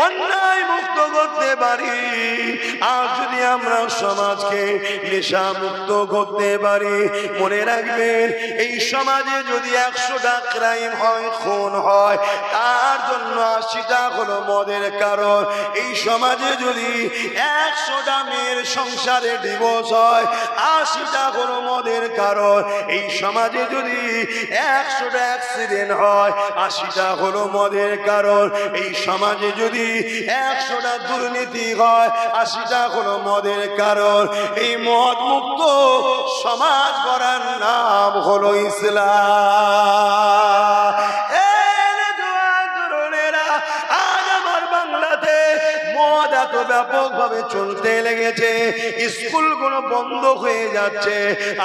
অন্যায় মুক্ত করতে পারি, আর যদি আমরা সমাজকে নেশা মুক্ত করতে পারি, মনে রাখবেন এই সমাজে যদি 100টা ক্রাইম হয়, খুন হয়, তার জন্য 80টা হলো মদের কারণ। এই সমাজে যদি 100টা মেয়ের সংসারে ডিভোর্স হয়, 80টা হলো মদের কারণ। এই সমাজে যদি 100টা অ্যাক্সিডেন্ট হয়, 80টা হলো মদের কারণ। এই সমাজে যদি 100টা দুর্নীতি হয়, 80টা হলো মদের কারণ। এই মদ মুক্ত সমাজ গড়ার নাম হলো ইসলাম। আজ আমার বাংলাতে মদ এত ব্যাপকভাবে চলতে লেগেছে, স্কুলগুলো বন্ধ হয়ে যাচ্ছে,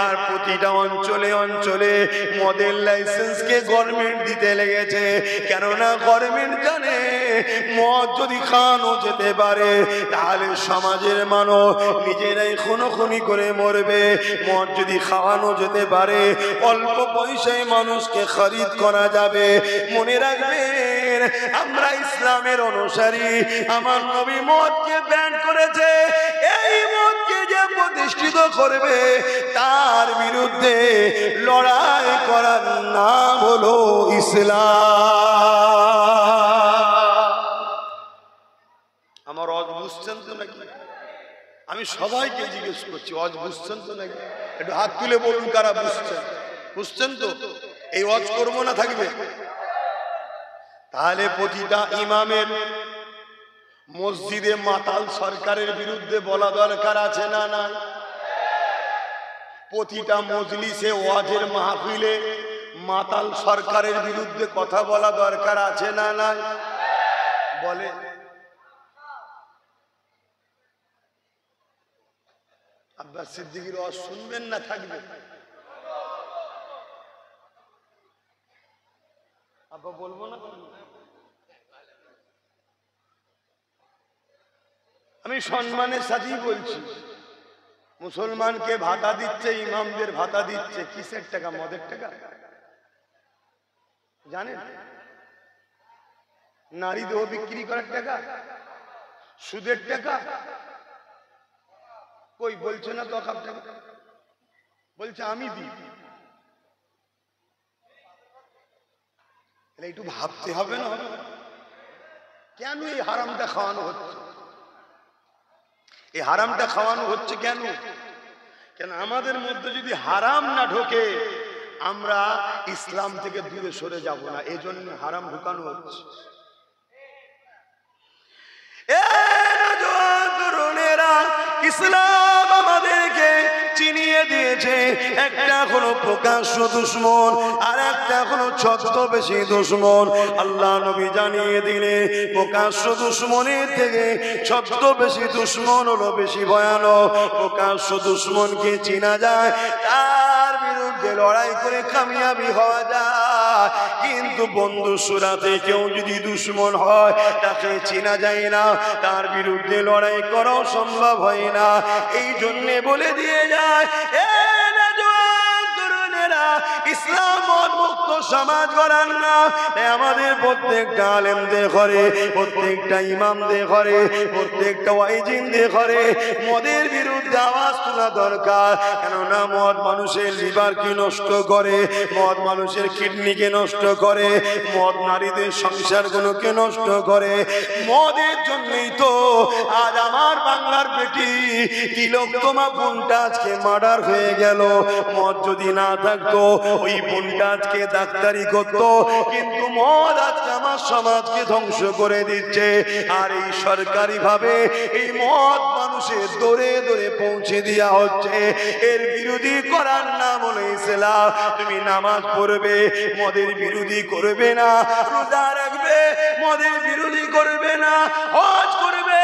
আর প্রতিটা অঞ্চলে অঞ্চলে মদের লাইসেন্সকে গভর্নমেন্ট দিতে লেগেছে। কেননা গভর্নমেন্ট জানে মদ যদি খাওয়ানো যেতে পারে, তাহলে সমাজের মানুষ নিজেরাই খুনোখুনি করে মরবে। মদ যদি খাওয়ানো যেতে পারে, অল্প পয়সায় মানুষকে খরিদ করা যাবে। মনে রাখবেন, আমরা ইসলামের অনুসারী, আমার নবী মদকে ব্যান করেছে। এই মদকে যে প্রতিষ্ঠিত করবে, তার বিরুদ্ধে লড়াই করার নাম হলো ইসলাম। আমার অজ বুঝছেন তো নাকি? আমি সবাইকে জিজ্ঞেস করছি, অজ বুঝছেন তো নাকি? একটু হাত তুলে বলুন কারা বুঝছেন। বুঝছেন তো? এই অজ করবো না থাকবে। তাহলে প্রতিটা ইমামের মসজিদে মাতাল সরকারের বিরুদ্ধে বলা দরকার আছে না না? প্রতিটা মজলিসে ওয়াজের মাহফিলে মাতাল সরকারের বিরুদ্ধে কথা বলা দরকার আছে না না? বলে আব্বাস সিদ্দিকীর ওয়াজ শুনবেন না থাকবে? আব্বা বলবো না? আমি সম্মানের সাথেই বলছি, মুসলমানকে ভাতা দিচ্ছে, ইমামদের ভাতা দিচ্ছে, কিসের টাকা? মদের টাকা। জানেন? নারী দেহ বিক্রি করার টাকা, সুদের টাকা। কই বলছে না তো? বলছে আমি দিই। একটু ভাবতে হবে না? কেন এই হারামটা খাওয়ানো হচ্ছে? এই হারামটা খাওয়ানো হচ্ছে কেন? কেন আমাদের মধ্যে যদি হারাম না ঢোকে, আমরা ইসলাম থেকে দূরে সরে যাব না। এই জন্য হারাম ঢুকানো হচ্ছে। ইসলাম আমাদেরকে চিনিয়ে দিয়েছে, একটা হলো প্রকাশ্য দুশ্মন, আর একটা হলো ছদ্মবেশী দুশ্মন। আল্লাহ নবী জানিয়ে দিলে প্রকাশ্য দুশ্মনের থেকে ছদ্মবেশী দুশ্মন হলো বেশি ভয়ানক। প্রকাশ্য দুশ্মনকে চিনা যায়, তার বিরুদ্ধে লড়াই করে কামিয়াবি হওয়া যায়, কিন্তু বন্ধু সুরাতে কেউ যদি দুশ্মন হয়, তাকে চিনা যায় না, তার বিরুদ্ধে লড়াই করাও সম্ভব হয় না। এই জন্য বলে দিয়ে যায়, ইসলাম মদ মুক্ত সমাজ গড়ার না। আমাদের প্রত্যেকটা আলেমদের ঘরে, প্রত্যেকটা ইমামদের ঘরে, প্রত্যেকটা ওয়াইজিনদের ঘরে মদের বিরুদ্ধে আওয়াজ তোলা দরকার। কেননা মদ মানুষের লিভারকে নষ্ট করে, মদ মানুষের কিডনিকে নষ্ট করে, মদ নারীদের সংসারগুলোকে নষ্ট করে। মদের জন্যই তো আজ আমার বাংলার বেটি তিলোত্তমা বোনটা আজকে মার্ডার হয়ে গেল। মদ যদি না থাকতো, ওই বোনটা আজকে ডাক্তারি করতো, কিন্তু মদ আজকে আমার সমাজকে ধ্বংস করে দিচ্ছে। আর এই সরকারি ভাবে এই মদ মানুষের দৌড়ে দৌড়ে পৌঁছে দেওয়া হচ্ছে। এর বিরোধী করার নাম হলো ইসলাম। তুমি নামাজ পড়বে, মদের বিরোধী করবে না। রোজা রাখবে, মদের বিরোধী করবে না। হজ করবে,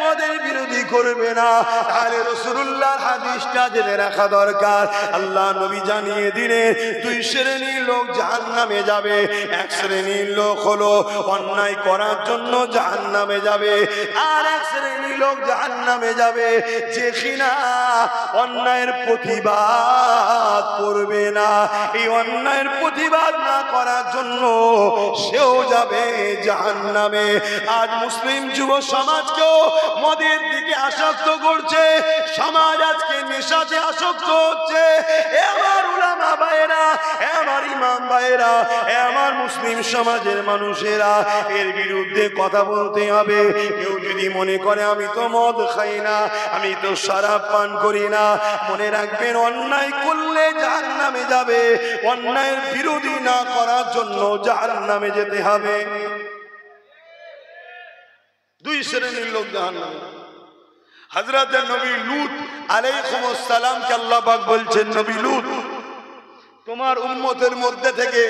মদের বিরোধী করবে না। তাহলে রাসূলুল্লাহর হাদিসটা জেনে রাখা দরকার। আল্লাহ নবী জানিয়ে দিলেন দুই শ্রেণীর লোক জাহান্নামে যাবে। এক শ্রেণীর লোক হলো অন্যায় করার জন্য জাহান্নামে যাবে, আর এক শ্রেণীর লোক জাহান্নামে যাবে যে কিনা অন্যায়ের প্রতিবাদ করবে না। এই অন্যায়ের প্রতিবাদ না করার জন্য সেও যাবে জাহান্নামে। আজ মুসলিম যুব সমাজকেও মদের দিকে আসক্ত করছে, সমাজ আজকে নেশাতে আসক্ত হচ্ছে। এ আমার উলামা ভাইয়েরা, এ আমার ইমাম ভাইয়েরা, এ আমার মুসলিম সমাজের মানুষেরা, এর বিরুদ্ধে কথা বলতে হবে। কেউ যদি মনে করে আমি তো মদ খাই না, আমি তো শরাব পান করি না, মনে রাখবেন অন্যায় করলে জাহান্নামে যাবে। অন্যায়ের বিরোধী না করার জন্য জাহান্নামে যেতে হবে। দুই শ্রেণীর লোক জাহান্নামে। হযরত নবী লূত আলাইহিস সালামকে আল্লাহ পাক বলছেন, নবী লূত তোমার উম্মতের মধ্যে থেকে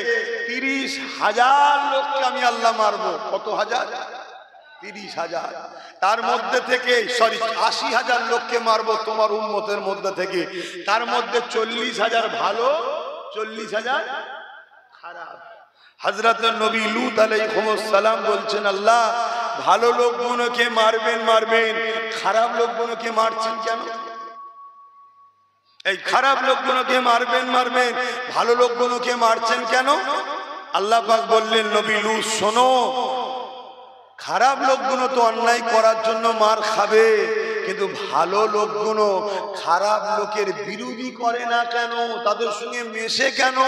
30,000 লোককে আমি আল্লাহ মারবো। কত হাজার? 30,000। তার মধ্যে থেকে 80,000 লোককে মারবো তোমার উম্মতের মধ্যে থেকে। তার মধ্যে 40,000 ভালো, 40,000 খারাপ। হযরত নবী লূত আলাইহিস সালাম বলছেন, আল্লাহ ভালো লোকগুলোকে মারবেন, খারাপ লোকগুলোকে মারছেন কেন? এই খারাপ লোকগুলোকে মারবেন, ভালো লোকগুলোকে মারছেন কেন? আল্লাহ পাক বললেন, নবী লূত শোনো, খারাপ লোকগুলো তো অন্যায় করার জন্য মার খাবে, কিন্তু ভালো লোকগুলো খারাপ লোকের বিরোধী করে না কেন, তাদের সঙ্গে মেশে কেন?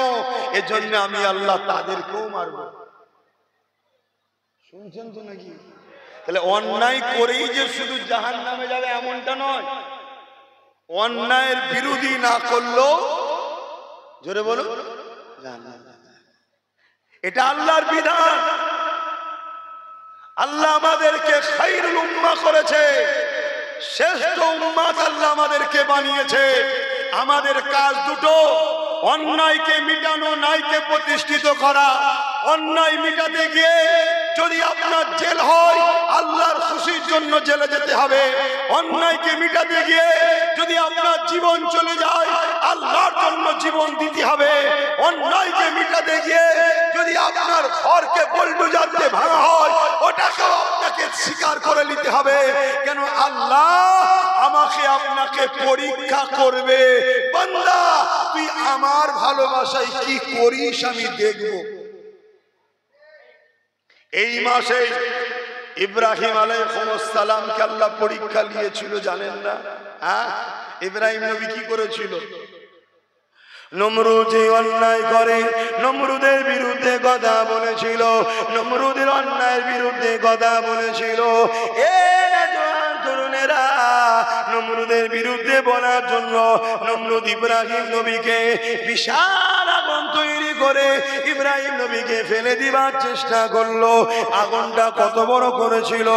এজন্য আমি আল্লাহ তাদেরকেও মারব। শুনছেন তো নাকি? তাহলে অন্যায় করেই যে শুধু জাহান্নামে যাবে এমনটা নয়। অন্যায়ের বিরোধী না করলেও, জোরে বলো, এটা আল্লাহর বিধান। আল্লাহ আমাদেরকে খায়রুল উম্মাহ করেছে, শ্রেষ্ঠ উম্মাত আল্লাহ আমাদেরকে বানিয়েছে। আমাদের কাজ দুটো, অন্যায়কে মিটানো, ন্যায়কে প্রতিষ্ঠিত করা। অন্যায় মিটাতে গিয়ে যদি আপনার জেল হয়, আল্লাহর খুশির জন্য জেলে যেতে হবে। অন্যায়কে মিটাতে গিয়ে যদি আপনার জীবন চলে যায়, আল্লাহর জন্য জীবন দিতে হবে। অন্যায়কে মিটাতে গিয়ে যদি আপনার ঘরকে বুলডোজার দিয়ে ভাঙা হয়, ওটাকেও আপনাকে স্বীকার করে নিতে হবে। কেন? আল্লাহ আমাকে আপনাকে পরীক্ষা করবে। বান্দা তুই আমার ভালোবাসায় কি করিস আমি দেখব। এই মাসে ইব্রাহিম আলাইহিস সালামকে আল্লাহ পরীক্ষা নিয়েছিল, জানেন না? হ্যাঁ, ইব্রাহিম নবী কি করেছিল? নমরুদ যে অন্যায় করে, নমরুদের বিরুদ্ধে কথা বলেছিল, নমরুদের অন্যায়ের বিরুদ্ধে কথা বলেছিল। এ নওজোয়ান তরুণেরা, নমরুদের বিরুদ্ধে বলার জন্য নমরুদ ইব্রাহিম নবীকে বিশাল আগুন তৈরি করে ইব্রাহিম নবীকে ফেলে দিবার চেষ্টা করলো। আগুনটা কত বড় করেছিল,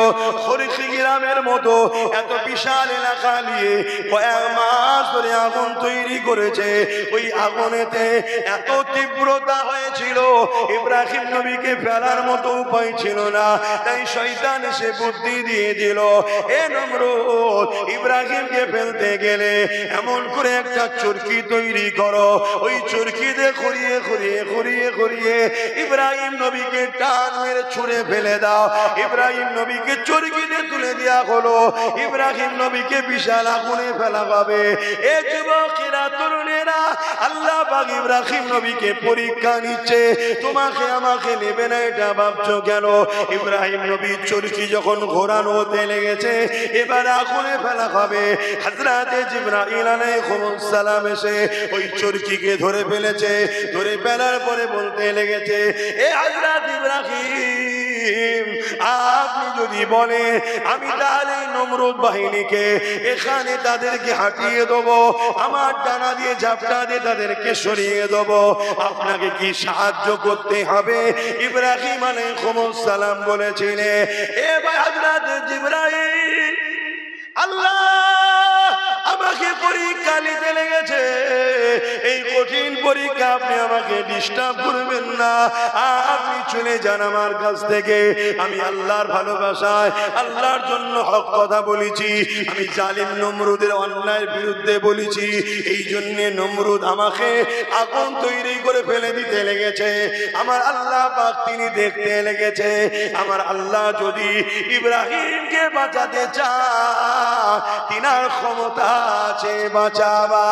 খরিকি গ্রামের মতো এত বিশাল এলাকা নিয়ে কয়েক মাস ধরে আগুন তৈরি করেছে। ওই আগুনেতে এত তীব্রতা হয়েছিল, ইব্রাহিম নবীকে ফেলার মতো উপায় ছিল না। তাই শয়তান এসে বুদ্ধি দিয়ে দিল, এ নমরুদ, ইব্রাহিমকে ফেলতে গেলে এমন করে একটা চরকি তৈরি করো, ওই চরকিতে ঘুরিয়ে ঘুরিয়ে ঘুরিয়ে ঘুরিয়ে ইব্রাহিম নবীকে টান মেরে ছুঁড়ে ফেলে দাও। ইব্রাহিম নবীকে চরকিতে তুলে দেওয়া হলো। ইব্রাহিম নবীকে বিশাল আগুনে ফেলা হবে। এ যুবকেরা, তরুণেরা, আল্লাহ পাক ইব্রাহিম নবীকে পরীক্ষা নিচ্ছে। তোমাকে আমাকে নেবে না, এটা ভাবছো কেন? ইব্রাহিম নবীর চরকি যখন ঘোরানো হতে লেগেছে, এবার আগুনে ফেলা হবে। হযরতে জিবরাইল আলাইহিস সালাম এসে ওই চরকিকে ধরে ফেলেছে। ধরে ফেলার পরে বলতে লেগেছে, এ হযরত ইব্রাহিম, আপনি যদি বলে আমি তাহলে নমরুদ বাহিনীকে এখানে তাদেরকে হাঁটিয়ে দেবো, আমার ডানা দিয়ে ঝাপটা দিয়ে তাদেরকে সরিয়ে দেবো, আপনাকে কি সাহায্য করতে হবে? ইব্রাহিম আলাইহিস সালাম বলেছিলেন, এ ভাই হযরত জিবরাইল, আল্লাহ আমাকে আমাকে পরীক্ষা নিতে লেগেছে, এই কঠিন পরীক্ষা আপনি আমাকে ডিস্টার্ব করবেন না, আপনি চলে যান আমার কাছ থেকে। আমি আল্লাহর ভালোবাসায় আল্লাহর জন্য হক কথা বলেছি, আমি জালিম নমরুদের অন্যায়ের বিরুদ্ধে বলেছি, এই জন্য নমরুদ আমাকে আগুন তৈরি করে ফেলে দিতে লেগেছে। আমার আল্লাহ পাক তিনি দেখতে লেগেছে, আমার আল্লাহ যদি ইব্রাহিমকে বাঁচাতে চান তিনার ক্ষমতা আছে বাঁচাবা।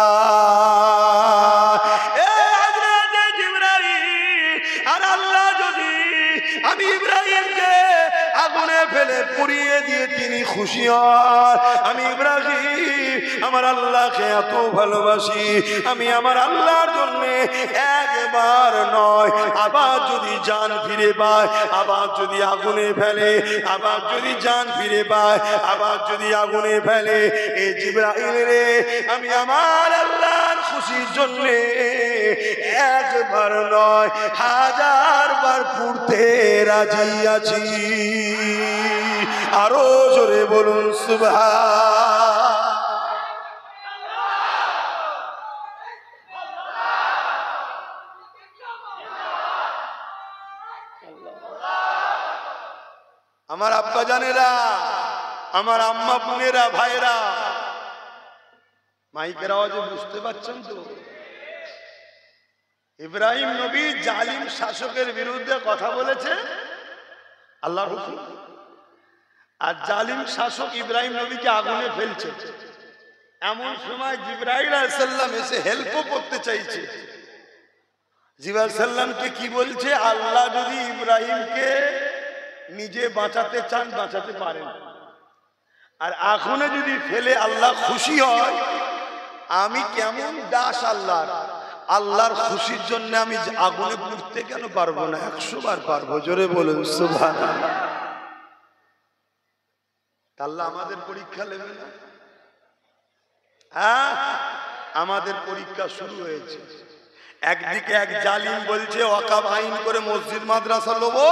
আর আল্লাহ যদি আমি ইব্রাহিমকে আগুনে ফেলে পুড়িয়ে দিয়ে তিনি খুশি হন, আমি ইব্রাহিম আমার আল্লাহকে এত ভালোবাসি, আমি আমার আল্লাহর জন্য একবার নয় আবার যদি জান ফিরে পায়, আবার যদি আগুনে ফেলে, আবার যদি জান ফিরে পায়, আবার যদি আগুনে ফেলে, এই জিবরাইল রে আমি আমার আল্লাহর খুশির জন্য একবার নয় হাজার বার পুড়তে রাজি আছি। আরো জোরে বলুন সুবহান। আমার আব্বা জানেরা, আমার আম্মা বোনেরা, ভাইরা, মাইকের আওয়াজে বুঝতে পারছেন তো? ইব্রাহিম নবী জালিম শাসকের বিরুদ্ধে কথা বলেছে আল্লাহর হুকুম, আর জালিম শাসক ইব্রাহিম নবীকে আগুনে ফেলছে। এমন সময় জিবরাইল আলাইহিস সালাম এসে হেল্পও করতে চাইছে। জিবরাইল আলাইহিস সালামকে কি বলছে? আল্লাহ যদি ইব্রাহিমকে নিজে বাঁচাতে চান বাঁচাতে পারেন, আর আগুনে যদি ফেলে আল্লাহ খুশি হয়, আমি কেমন দাস আল্লাহর, আল্লাহর খুশির জন্য আমি আগুনে পুড়তে কেন পারবো না? 100 বার পারবো। জোরে বলুন সুবহানাল্লাহ। আল্লাহ আমাদের পরীক্ষা নেবে না? হ্যাঁ, আমাদের পরীক্ষা শুরু হয়েছে। একদিকে এক জালিম বলছে ওয়াকফ আইন করে মসজিদ মাদ্রাসা লবো,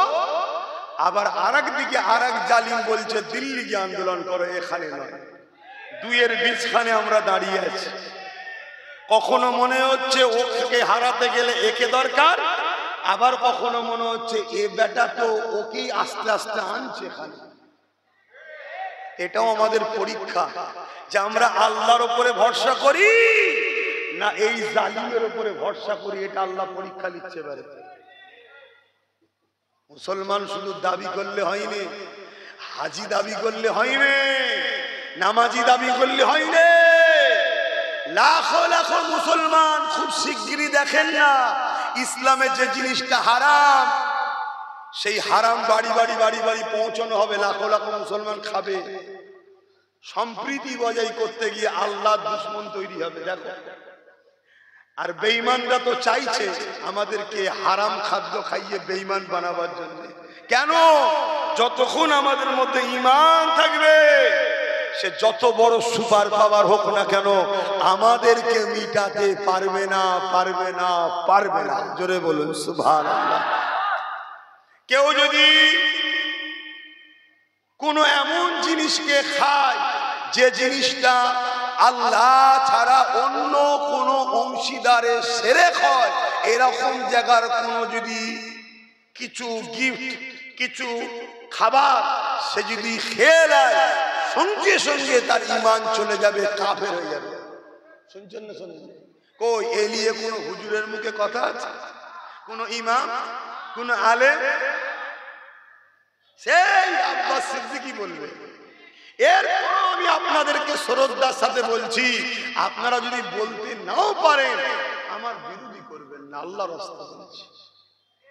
আবার আরেকদিকে আরেক জালিম বলছে দিল্লি গিয়ে আন্দোলন করো, এখানে নয়। দুইয়ের বীজখানে আমরা দাঁড়িয়ে আছি। কখনো মনে হচ্ছে ওকে হারাতে গেলে একে দরকার, আবার কখনো মনে হচ্ছে এ বেটা তো ওকেই আস্তে আস্তে আনছে এখানে। এটাও আমাদের পরীক্ষা যে আমরা আল্লাহর উপরে ভরসা করি না এই জালিমের উপরে ভরসা করি, এটা আল্লাহ পরীক্ষা নিচ্ছে। পারে মুসলমান শুধু দাবি করলে হয়নি, হাজি দাবি করলে হয়নি, নামাজি দাবি করলে হয়নি। লাখো লাখো মুসলমান খুব শিগগিরই দেখেন না ইসলামের যে জিনিসটা হারাম, সেই হারাম বাড়ি বাড়ি বাড়ি বাড়ি পৌঁছানো হবে, লাখো লাখো মুসলমান খাবে। সম্প্রীতি বজায় করতে গিয়ে আল্লাহর দুশমন তৈরি হবে। দেখো, আর বেঈমানরা তো চাইছে আমাদেরকে হারাম খাদ্য খাইয়ে বেঈমান বানাবার জন্য। কেন? যতক্ষণ আমাদের মধ্যে ঈমান থাকবে, সে যত বড় সুপার পাওয়ার হোক না কেন আমাদেরকে মিটাতে পারবে না, পারবে না, পারবে না। জোরে বলুন সুবহানাল্লাহ। কেউ যদি কোনো এমন জিনিসকে খায় যে জিনিসটা আল্লাহ ছাড়া অন্য কোনো অংশীদারে শিরক হয়, এরকম জায়গার কোনো যদি কিছু গিফট, কিছু খাবার সে যদি খেয়ে নেয়, সঙ্গে সঙ্গে তার ঈমান চলে যাবে, কাফের হয়ে যাবে। শুনছেন না? শুনছেন? কই এলিয়ে কোনো হুজুরের মুখে কথা আছে? কোনো ইমাম, কোনো আলেম? সেই আব্বাস সিদ্দিকী বলবে। এরপর আমি আপনাদেরকে শ্রদ্ধার সাথে বলছি, আপনারা যদি বলতে নাও পারেন আমার বিরোধী করবেন না, আল্লাহর রাস্তা বলছি,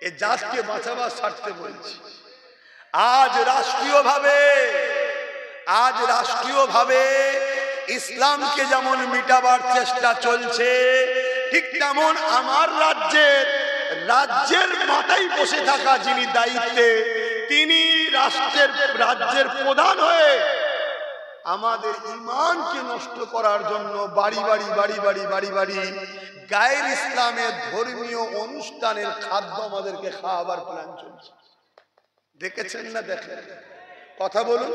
এ জাতকে বাঁচাবার স্বার্থে বলছি। আজ রাষ্ট্রীয়ভাবে ইসলামকে যেমন মিটাবার চেষ্টা চলছে, ঠিক তেমন আমার রাজ্যের মাথায় বসে থাকা যিনি দায়িত্বে, তিনি রাজ্যের প্রধান হয়ে আমাদের ঈমানকে নষ্ট করার জন্য বাড়ি বাড়ি বাড়ি বাড়ি বাড়ি বাড়ি গায়ের ইসলামের ধর্মীয় অনুষ্ঠানের খাদ্য আমাদেরকে খাওয়াবার প্ল্যান চলছে। দেখেছেন না? দেখেন, কথা বলুন।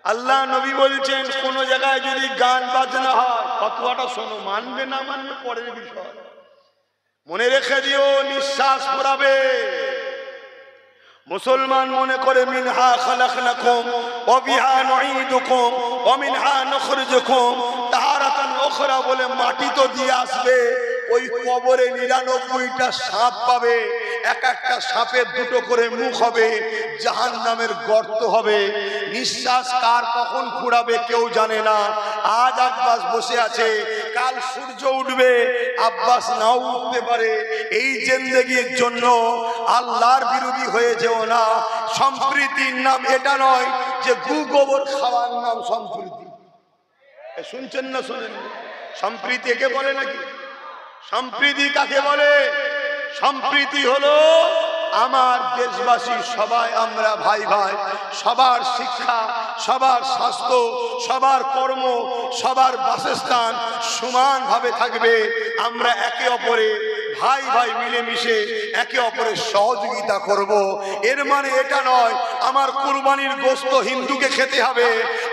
আল্লাহ নবী বলছেন কোন জায়গায় যদি গান বাজনা হয়, ফতোয়াটা শোনো, মানবে না মানবে পরের বিষয়, মনে রেখে দিও নিঃশ্বাস পড়াবে। মুসলমান মনে করে মিনহা খালাকনাকুম ওয়া বিহা নুঈদুকুম ওয়া মিনহা নুখরিজুকুম তাহারাতান উখরা বলে মাটি তো দিয়ে আসবে, ওই কবরে 99টা সাপ পাবে, এক একটা সাপের দুটো করে মুখ হবে, জাহান্নামের গর্ত হবে, নিঃশ্বাস কার কখন ফুরাবে কেউ জানে না। আজ আব্বাস বসে আছে, কাল সূর্য উঠবে, আব্বাস নাও উঠতে পারে। এই জিন্দেগির জন্য আল্লাহর বিরোধী হয়ে যেও না। সম্প্রীতির নাম এটা নয় যে গু গোবর খাওয়ার নাম সম্প্রীতি। শুনছেন না শোনেন? সম্প্রীতি একে বলে নাকি? সম্প্রীতি কাকে বলে? সম্প্রীতি হলো আমার দেশবাসী সবাই আমরা ভাই ভাই, সবার শিক্ষা, সবার স্বাস্থ্য, সবার কর্ম, সবার বাসস্থান সমানভাবে থাকবে। আমরা একে অপরে ভাই ভাই মিলেমিশে একে অপরের সহযোগিতা করব। এর মানে এটা নয় আমার কুরবানির গোশত হিন্দুকে খেতে হবে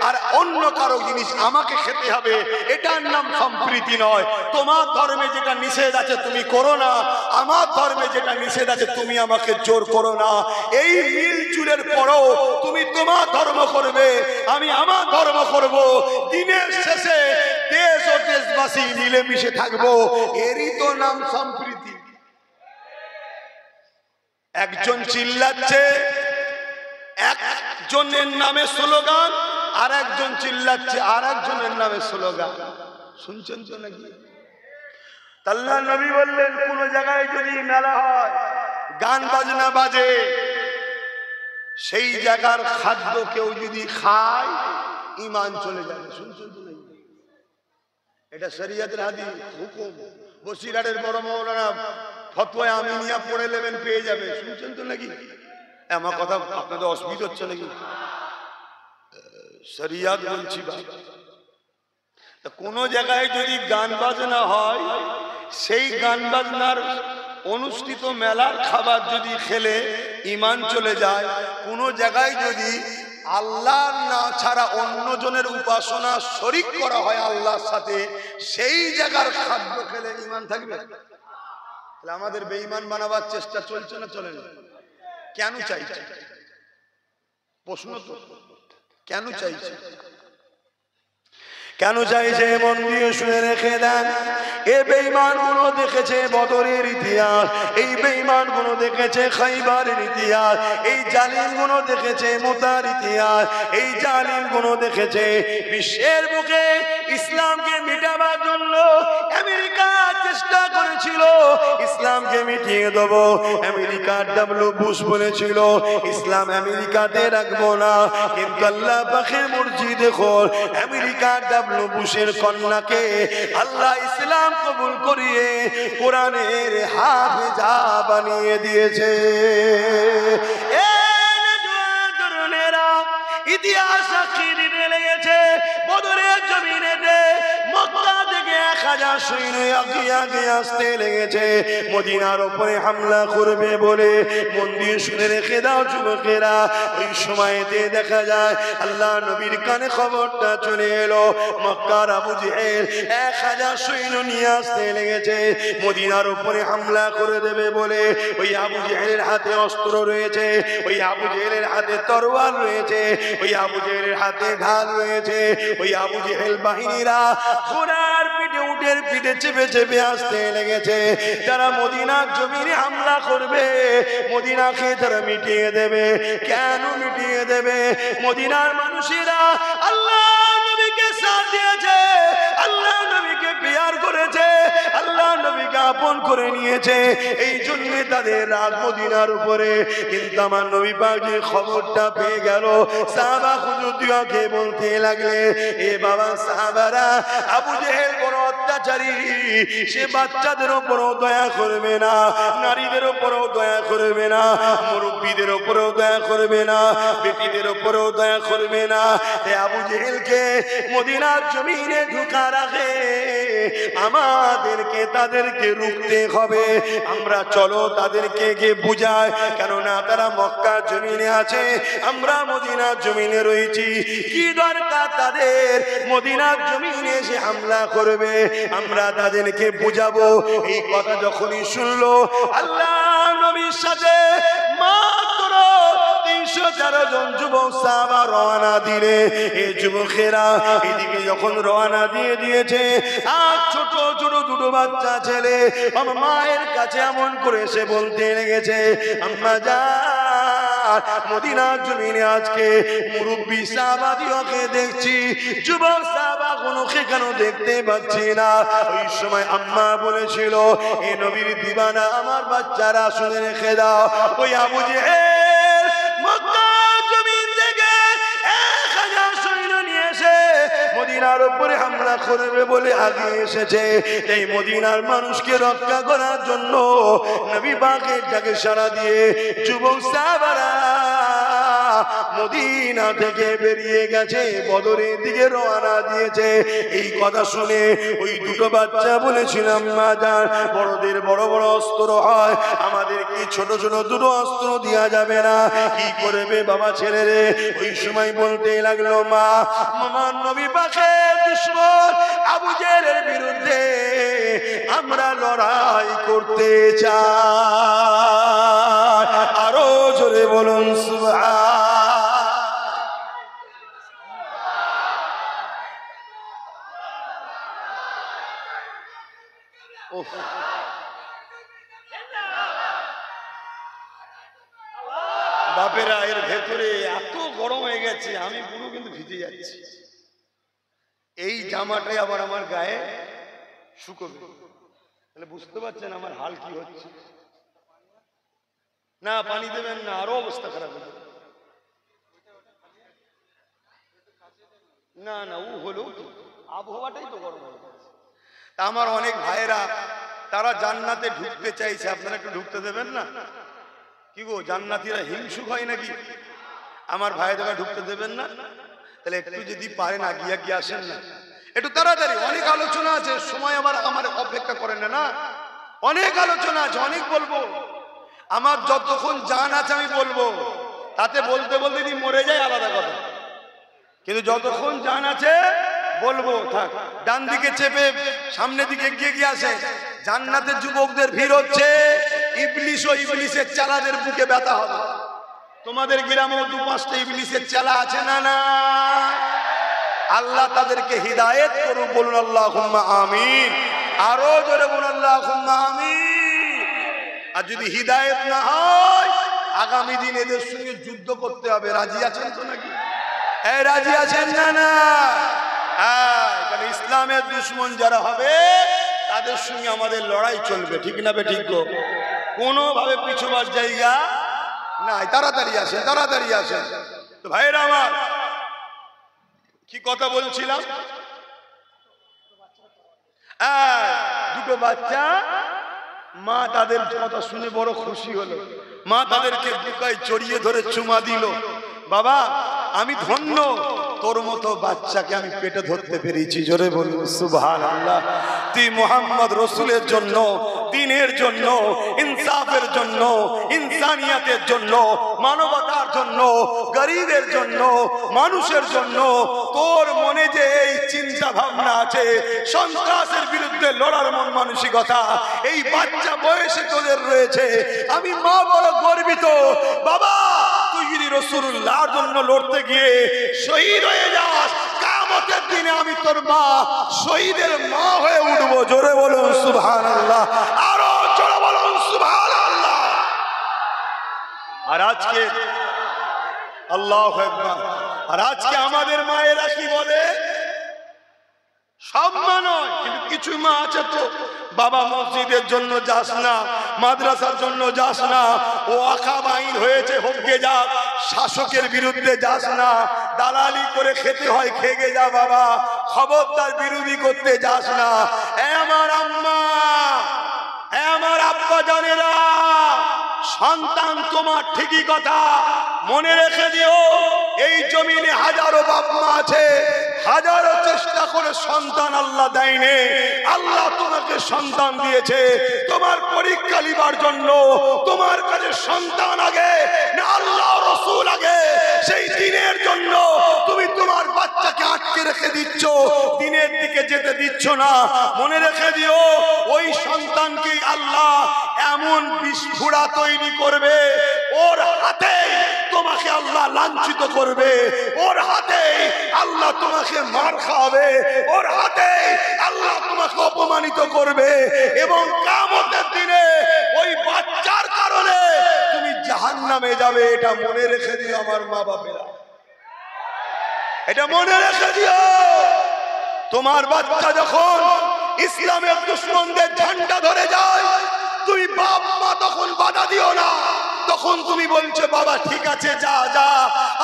আর অন্য কারো জিনিস আমাকে খেতে হবে, এটার নাম সম্প্রীতি নয়। তোমার ধর্মে যেটা নিষেধ আছে তুমি করো না, আমার ধর্মে যেটা নিষেধ আছে তুমি আমাকে জোর করো না। এই মিলজুলের পরও তুমি তোমার ধর্ম করবে, আমি আমার ধর্ম করব, দিনের শেষে দেশ ও দেশবাসী মিলেমিশে থাকবো, এরই তো নাম সম্প্রীতি। একজন চিল্লাচ্ছে একজনের নামে স্লোগান, আর একজন চিল্লাচ্ছে আর একজনের নামে স্লোগান। শুনছেন তো নাকি? আল্লাহ নবী বললেন কোন জায়গায় যদি মেলা হয়, গান বাজনা বাজে, সেই জায়গার খাদ্য কেউ যদি খায় ঈমান চলে যাবে। শুনছেন তো নাকি? এটা শরীয়তের হাদিস, হুকুম। বসিরহাটের বড় মাওলানা ফতোয়া আমিনিয়া পড়ে নেবেন, পেয়ে যাবে। শুনছেন তো নাকি? আমার কথা আপনাদের অসুবিধা হচ্ছে নাকি? শরীয়ত বলছি। কোন জায়গায় যদি গান বাজনা হয়, সেই গান বাজনার অনুষ্ঠিত মেলার খাবার যদি খেলে ঈমান চলে যায়। কোন জায়গায় যদি আল্লাহ না ছাড়া অন্যজনের উপাসনা শরীক করা হয় আল্লাহর সাথে, সেই জায়গার খাদ্য খেলে ঈমান থাকবে? তাহলে আমাদের বেঈমান বানাবার চেষ্টা চলছে না চলে না? কেন চাইছে? প্রশ্ন তো কেন চাইছে? কেন চাইছে? মন দিয়ে শুনে রেখে দেন। এই বেঈমান গুলো দেখেছে বদরের ইতিহাস, এই বেঈমান গুলো দেখেছে খাইবারের ইতিহাস, এই জালিম গুলো দেখেছে মুতার ইতিহাস, এই জালিম গুলো দেখেছে বিশ্বের বুকে ইসলামকে মিটাবার জন্য আমেরিকা চেষ্টা করেছিল ইসলামকে মিটিয়ে দেব। আমেরিকার ডব্লিউ বুশ বলেছিল ইসলাম আমেরিকাতে রাখবো না, কিন্তু আল্লাহ পাকের মর্জি দেখো, আমেরিকার ডব্লিউ বুশের কন্যাকে আল্লাহ ইসলাম কবুল করিয়ে কোরআনের হাফেজা বানিয়ে দিয়েছে। ইতিহাস সাক্ষী দিতে লেগেছে বদরের জমিনেতে মক্কা থেকে 1000 সৈন্য আগে আসতে লেগেছে মদিনার উপরে হামলা করবে বলে। মন দিয়ে শুনে রেখে দাও যুবকেরা, ওই সময়তে দেখা যায় আল্লাহ নবীর কানে খবরটা চলে এলো মক্কার আবু জেহেল 1000 সৈন্য নিয়ে আসতে লেগেছে মদিনার উপরে হামলা করে দেবে বলে। ওই আবু জেহেলের হাতে অস্ত্র রয়েছে, ওই আবু জেহেলের হাতে তরোয়াল রয়েছে, ওই আবু জেহেলের হাতে ঢাল রয়েছে। ওই আবু জেহেল বাহিনীরা ঘোড়ার পিঠে উটের পিঠে চেপে চেপে আসতে লেগেছে। তারা মদিনার জমিনে হামলা করবে, মদিনাকে তারা মিটিয়ে দেবে। কেন মিটিয়ে দেবে? মদিনার মানুষেরা আল্লাহ নবীকে সাথ দিয়েছে, আল্লাহ নবীকে বিয়ার করেছে, আল্লাহ নবীকে আপন করে নিয়েছে, এই জন্য তাদের রাগ মদিনার উপরে। কিন্তু আমার নবী পাক যে খবরটা পেয়ে গেল, সাহাবা হুজুরকে বলতে লাগলে, এ বাবা সাহাবারা, আবু জেহেল বড় অত্যাচারী, সে বাচ্চাদের উপর দয়া করবে না, নারী নারীদের উপরেও দয়া করবে না, মুরব্বীদের উপরেও দয়া করবে না, বেটিদের উপরেও দয়া করবে না। এ আবু জেহেলকে মদিনার জমিনে ঢুকা রাখে, আমাদেরকে তাদেরকে রুখতে হবে। আমরা চলো তাদেরকে গিয়ে বুঝাই, কেননা তারা মক্কার জমিনে আছে, আমরা মদিনার জমিনে রয়েছি। কি দরকার তাদের মদিনার জমিনে এসে হামলা করবে? আমরা তাদেরকে বুঝাবো। এই কথা যখনই শুনলো আল্লাহ নবীর সাথে মাত্র 314 জন যুবক সাহাবা রওনা দিলে, এই যুবকেরা এদিকে যখন রওনা দিয়ে দিয়েছে, আর ছোট ছোট দুটো বাচ্চা ছেলে আমার মায়ের কাছে এমন করে সে বলতে লেগেছে, আম্মা জান, মদিনার জমিনে আজকে মুরব্বী সাহাবাদিওকে দেখছি, যুবক সাহাবা কোনোকে কেন দেখতে পাচ্ছি না। ওই সময় আম্মা বলেছিল, এ নবীর দিবানা আমার বাচ্চারা শুনে রেখে দাও, ওই আবু জেহেল মক্কার জমিন থেকে 1000 সৈন্য নিয়ে এসে মদিনার উপরে হামলা করবে বলে আগে এসেছে। এই মদিনার মানুষকে রক্ষা করার জন্য নবী পাকের ডাকে সাড়া দিয়ে যুবক সাহাবারা মদিনা থেকে বেরিয়ে গেছে, বদরের দিকে রওনা দিয়েছে। এই কথা শুনে ওই দুটো বাচ্চা বলেছিলাম, মা জান, বড়দের বড় বড় অস্ত্র হয়, আমাদের কি ছোট ছোট দুটো অস্ত্র দেওয়া যাবে না? কি করবে বাবা ছেলেরে? ওই সময় বলতে লাগলো, মা, আমার নবী পাকের দুশমন আবু জেহেলের বিরুদ্ধে আমরা লড়াই করতে চাই। আরো জোরে বলুন সুবহান। বাপেরা, এর ভেতরে এত গরম হয়ে গেছে, আমি পুরো কিন্তু ভিজে যাচ্ছি। এই জামাটাই আবার আমার গায়ে শুকোবে, তাহলে বুঝতে পারছেন আমার হাল কি হচ্ছে। না পানি দেবেন না, আরো অবস্থা খারাপ হবে। না না, ও হলো আবহাওয়াটাই তো গরম হয়ে গেছে। তা আমার অনেক ভাইয়েরা তারা জান্নাতে ঢুকতে চাইছে, আপনারা একটু ঢুকতে দেবেন না? কি গো, জান্নাতীরা হিংসুক হয় নাকি? আমার ভাইদেরা ঢুকতে দেবেন না? তাহলে একটু যদি পারেন আগিয়ে গিয়ে আসেন না, একটু তাড়াতাড়ি। অনেক আলোচনা আছে, সময় আবার আমার অপেক্ষা করেন না। অনেক আলোচনা আছে, অনেক বলবো। আমার যতক্ষণ জান আছে আমি বলবো, তাতে বলতে বলতে যদি মরে যায় আলাদা কথা, কিন্তু যতক্ষণ জান আছে বলবো। থাক, ডান দিকে চেপে সামনের দিকে এগিয়ে গিয়ে আসে। জান্নাতের যুবকদের ভিড় হচ্ছে, ইবলিশ ও ইবলিশের চালাদের বুকে ব্যথা হবে। তোমাদের গ্রামেও 2-5টা ইবলিশের চালা আছে না? না, আল্লাহ তাদেরকে হিদায়েত করুক, বলুন আল্লাহুম্মা আমিন। আরো জোরে বলুন আল্লাহুম্মা আমিন। আর যদি হিদায়েত না হয়, আগামী দিন এদের সঙ্গে যুদ্ধ করতে হবে। রাজি আছেন তো নাকি? এই রাজি আছেন না? না, কারণ ইসলামের দুশমন যারা হবে তাদের সঙ্গে আমাদের লড়াই চলবে, ঠিক না বে ঠিক? কোনোভাবে পিছুবার জায়গা নাই। তাড়াতাড়ি আসেন, তাড়াতাড়ি আসেন। তো ভাইরা আমার, কি কথা বলছিলাম? দুটো বাচ্চা, মা তাদের কথা শুনে বড় খুশি হলো। মা তাদেরকে বুকায় জড়িয়ে ধরে চুমা দিল। বাবা, আমি ধন্য, তোর মতো বাচ্চাকে আমি পেটে ধরতে পেরেছি। জোরে বলুন সুবহানাল্লাহ। তুই মুহাম্মদ রাসূলের জন্য, দ্বীনের জন্য, ইনসাফের জন্য, ইনসানিয়াতের জন্য, মানবতার জন্য, গরিবের জন্য, মানুষের জন্য তোর মনে যে এই চিন্তা ভাবনা আছে, সন্ত্রাসের বিরুদ্ধে লড়ার মন মানসিকতা এই বাচ্চা বয়সে তোদের রয়েছে, আমি মা বড় গর্বিত। বাবা, তুই যদি রাসূলুল্লাহর জন্য লড়তে গিয়ে শহীদ হয়ে যাস, কিয়ামতের দিনে আমি তোর মা, শহীদের মা হয়ে উঠবো। জোরে বলুন সুবহানাল্লাহ, আরো জোরে বলুন সুবহানাল্লাহ। আর আজকে আল্লাহু আকবার, আর আজকে আমাদের মায়েরা কি বলে? সব মা নয়, কিন্তু কিছু মা আছে তো, বাবা মসজিদের জন্য যাস না, মাদ্রাসার জন্য যাস না, ও আকাম আইন হয়েছে হোকে যা, শাসকের বিরুদ্ধে যাস না, দালালি করে খেতে হয় খেগে যা বাবা, খবরদার বিরোধী করতে যাস না। এ আমার আম্মা, এ আমার আব্বা জানেরা, সন্তান তোমার, ঠিকই কথা, মনে রেখে দিও এই জমিনে হাজারো বাপ মা আছে, হাজারো চেষ্টা করে সন্তান আল্লাহ দেয়নি। আল্লাহ তোমাকে সন্তান দিয়েছে তোমার পরীক্ষা নিবার জন্য। তোমার কাছে সন্তান আগে না আল্লাহ রাসূল আগে? সেই দিনের জন্য তুমি তোমার বাচ্চাকে আটকে রেখে দিচ্ছ, দিনের দিকে যেতে দিচ্ছ না। মনে রেখে দিও ওই সন্তানকে আল্লাহ এমন বিস্ফোরা তৈরি করবে, ওর হাতে তোমাকে আল্লাহ লাঞ্ছিত করবে, ওর হাতে আল্লাহ তোমাকে মার খাওয়াবে, ওর হাতে আল্লাহ তোমাকে অপমানিত করবে, এবং কিয়ামতের দিনে ওই বাচ্চার কারণে তুমি জাহান্নামে যাবে। এটা মনে রেখে দিও আমার মা বাপেরা, এটা মনে রেখে দিও। তোমার বাচ্চা যখন ইসলামের দুশমনদের ঝান্ডা ধরে যায়, তুমি বাপ মা তখন বাধা দিও না, তখন তুমি বলছো বাবা ঠিক আছে যা যা।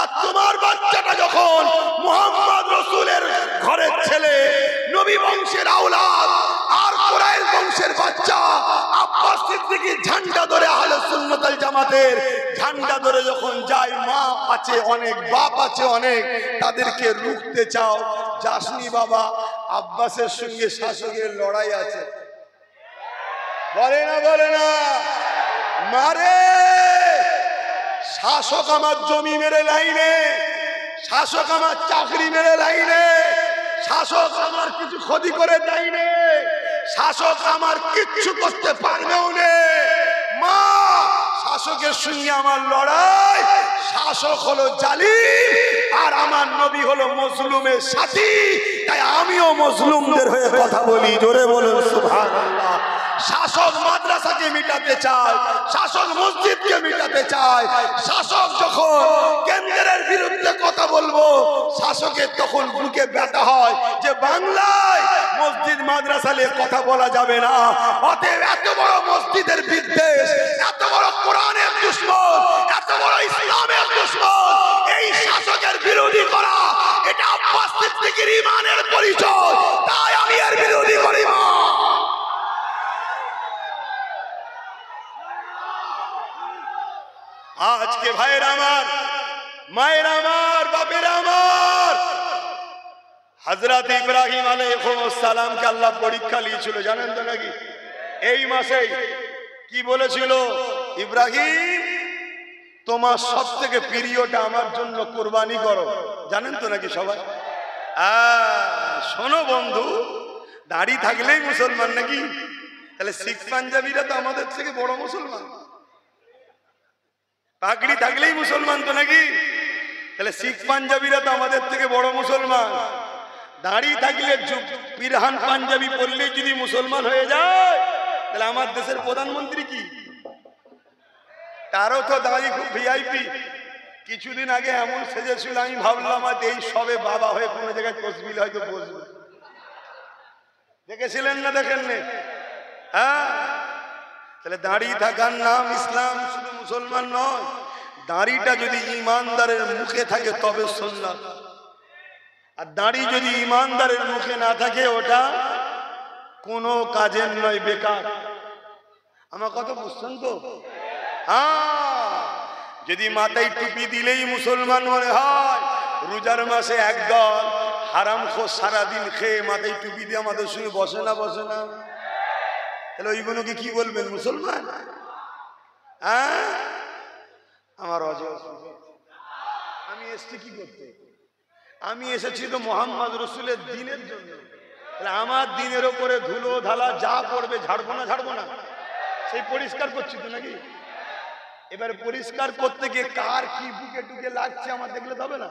আর তোমার বাচ্চাটা যখন মুহাম্মদ রাসূলের ঘরের ছেলে, নবী বংশের আওলাদ, আর কুরাইশ বংশের বাচ্চা, আব্বাস সিদ্দিকীর ঝান্ডা ধরে আহলে সুন্নাত ওয়াল জামাতের ঝান্ডা ধরে যখন যায়, মা আছে অনেক, বাপ আছে অনেক, তাদেরকে রুখতে চাও, যাসনি বাবা। আব্বাসের সঙ্গে শাসকের লড়াই আছে, বলে না বলে না, মারে। শাসক আমার জমি মেরে লাইনে, শাসক আমার চাকরি মেরে লাইনে, শাসক আমার কিছু ক্ষতি করে দেয়নি, শাসক আমার কিচ্ছু করতে পারবেও না। মা, শাসকের সঙ্গে আমার লড়াই, শাসক হলো জালিম আর আমার নবী হলো মজলুমের সাথী, তাই আমিও মজলুমদের হয়ে কথা বলি। জোরে বলুন সুবহানাল্লাহ। শাসক মাদ্রাসাকে মিটাতে চায়, শাসক মসজিদকে মিটাতে চায়, শাসক যখন কেন্দ্রের বিরুদ্ধে কথা বলবো, শাসকের তখন বুকে ব্যথা হয় যে বাংলায় মসজিদ মাদ্রাসা নিয়ে কথা বলা যাবে না। অতএব এত বড় মসজিদের বিদ্বেষ, এত বড় কোরআনের দুশমন, এত বড় ইসলামের দুশমন, এই শাসকের বিরোধী করা, এটা আব্বাস সিদ্দিকীর ঈমানের পরিচয়, তাই আমি এর বিরোধী করি না। আজকে ভাইয়ের আমার, মায়ের আমার, বাপের আমার, হযরত ইব্রাহিম আলাইহিস সালামকে আল্লাহ পরীক্ষা নিয়েছিল, জানেন তো নাকি? এই মাসেই কি বলেছিল? ইব্রাহিম তোমার সবথেকে প্রিয়টা আমার জন্য কুরবানি করো, জানেন তো নাকি সবাই? শোনো বন্ধু, দাড়ি থাকলেই মুসলমান নাকি? তাহলে শিখ পাঞ্জাবিরা তো আমাদের থেকে বড় মুসলমান। পাগড়ি থাকলেই মুসলমান তো নাকি? তাহলে শিখ পাঞ্জাবিরা তো আমাদের থেকে বড় মুসলমান। দাড়ি থাকলে পিরহান পাঞ্জাবি পরলে যদি মুসলমান হয়ে যায়, তাহলে আমার দেশের প্রধানমন্ত্রী কি? তারও তো দাড়ি খুব ভিআইপি। কিছুদিন আগে এমন সেজেছিল, আমি ভাবলাম এই সবে বাবা হয়ে কোনো জায়গায় তসবিল হয়তো বসবে। দেখেছিলেন না? দেখেননি? হ্যাঁ, তাহলে দাড়ি থাকার নাম ইসলাম, শুধু মুসলমান নয়। দাড়িটা যদি ইমানদারের মুখে থাকে তবে সুন্নাত, আর দাড়ি যদি ইমানদারের মুখে না থাকে ওটা কোনো কাজের নয়, বেকার। আমার কথা বুঝছেন তো? হ্যাঁ, যদি মাথায় টুপি দিলেই মুসলমান মনে হয়, রোজার মাসে একদল হারামখোর সারাদিন খেয়ে মাথায় টুপি দিয়ে আমাদের সঙ্গে বসে না, বসে না, তাহলে ওইগুলোকে কি বলবেন? মুসলমান? হ্যাঁ, আমার অজয়, আমি এসছি কি করতে? আমি এসেছি তো মোহাম্মদ রসুলের দিনের জন্য। তাহলে আমার দিনের ওপরে ধুলো ধালা যা পড়বে ঝাড়বো না, ঝাড়বো না, সেই পরিষ্কার করছি তো নাকি? এবারে পরিষ্কার করতে গিয়ে কার কি বুকে টুকে লাগছে আমার দেখলে হবে না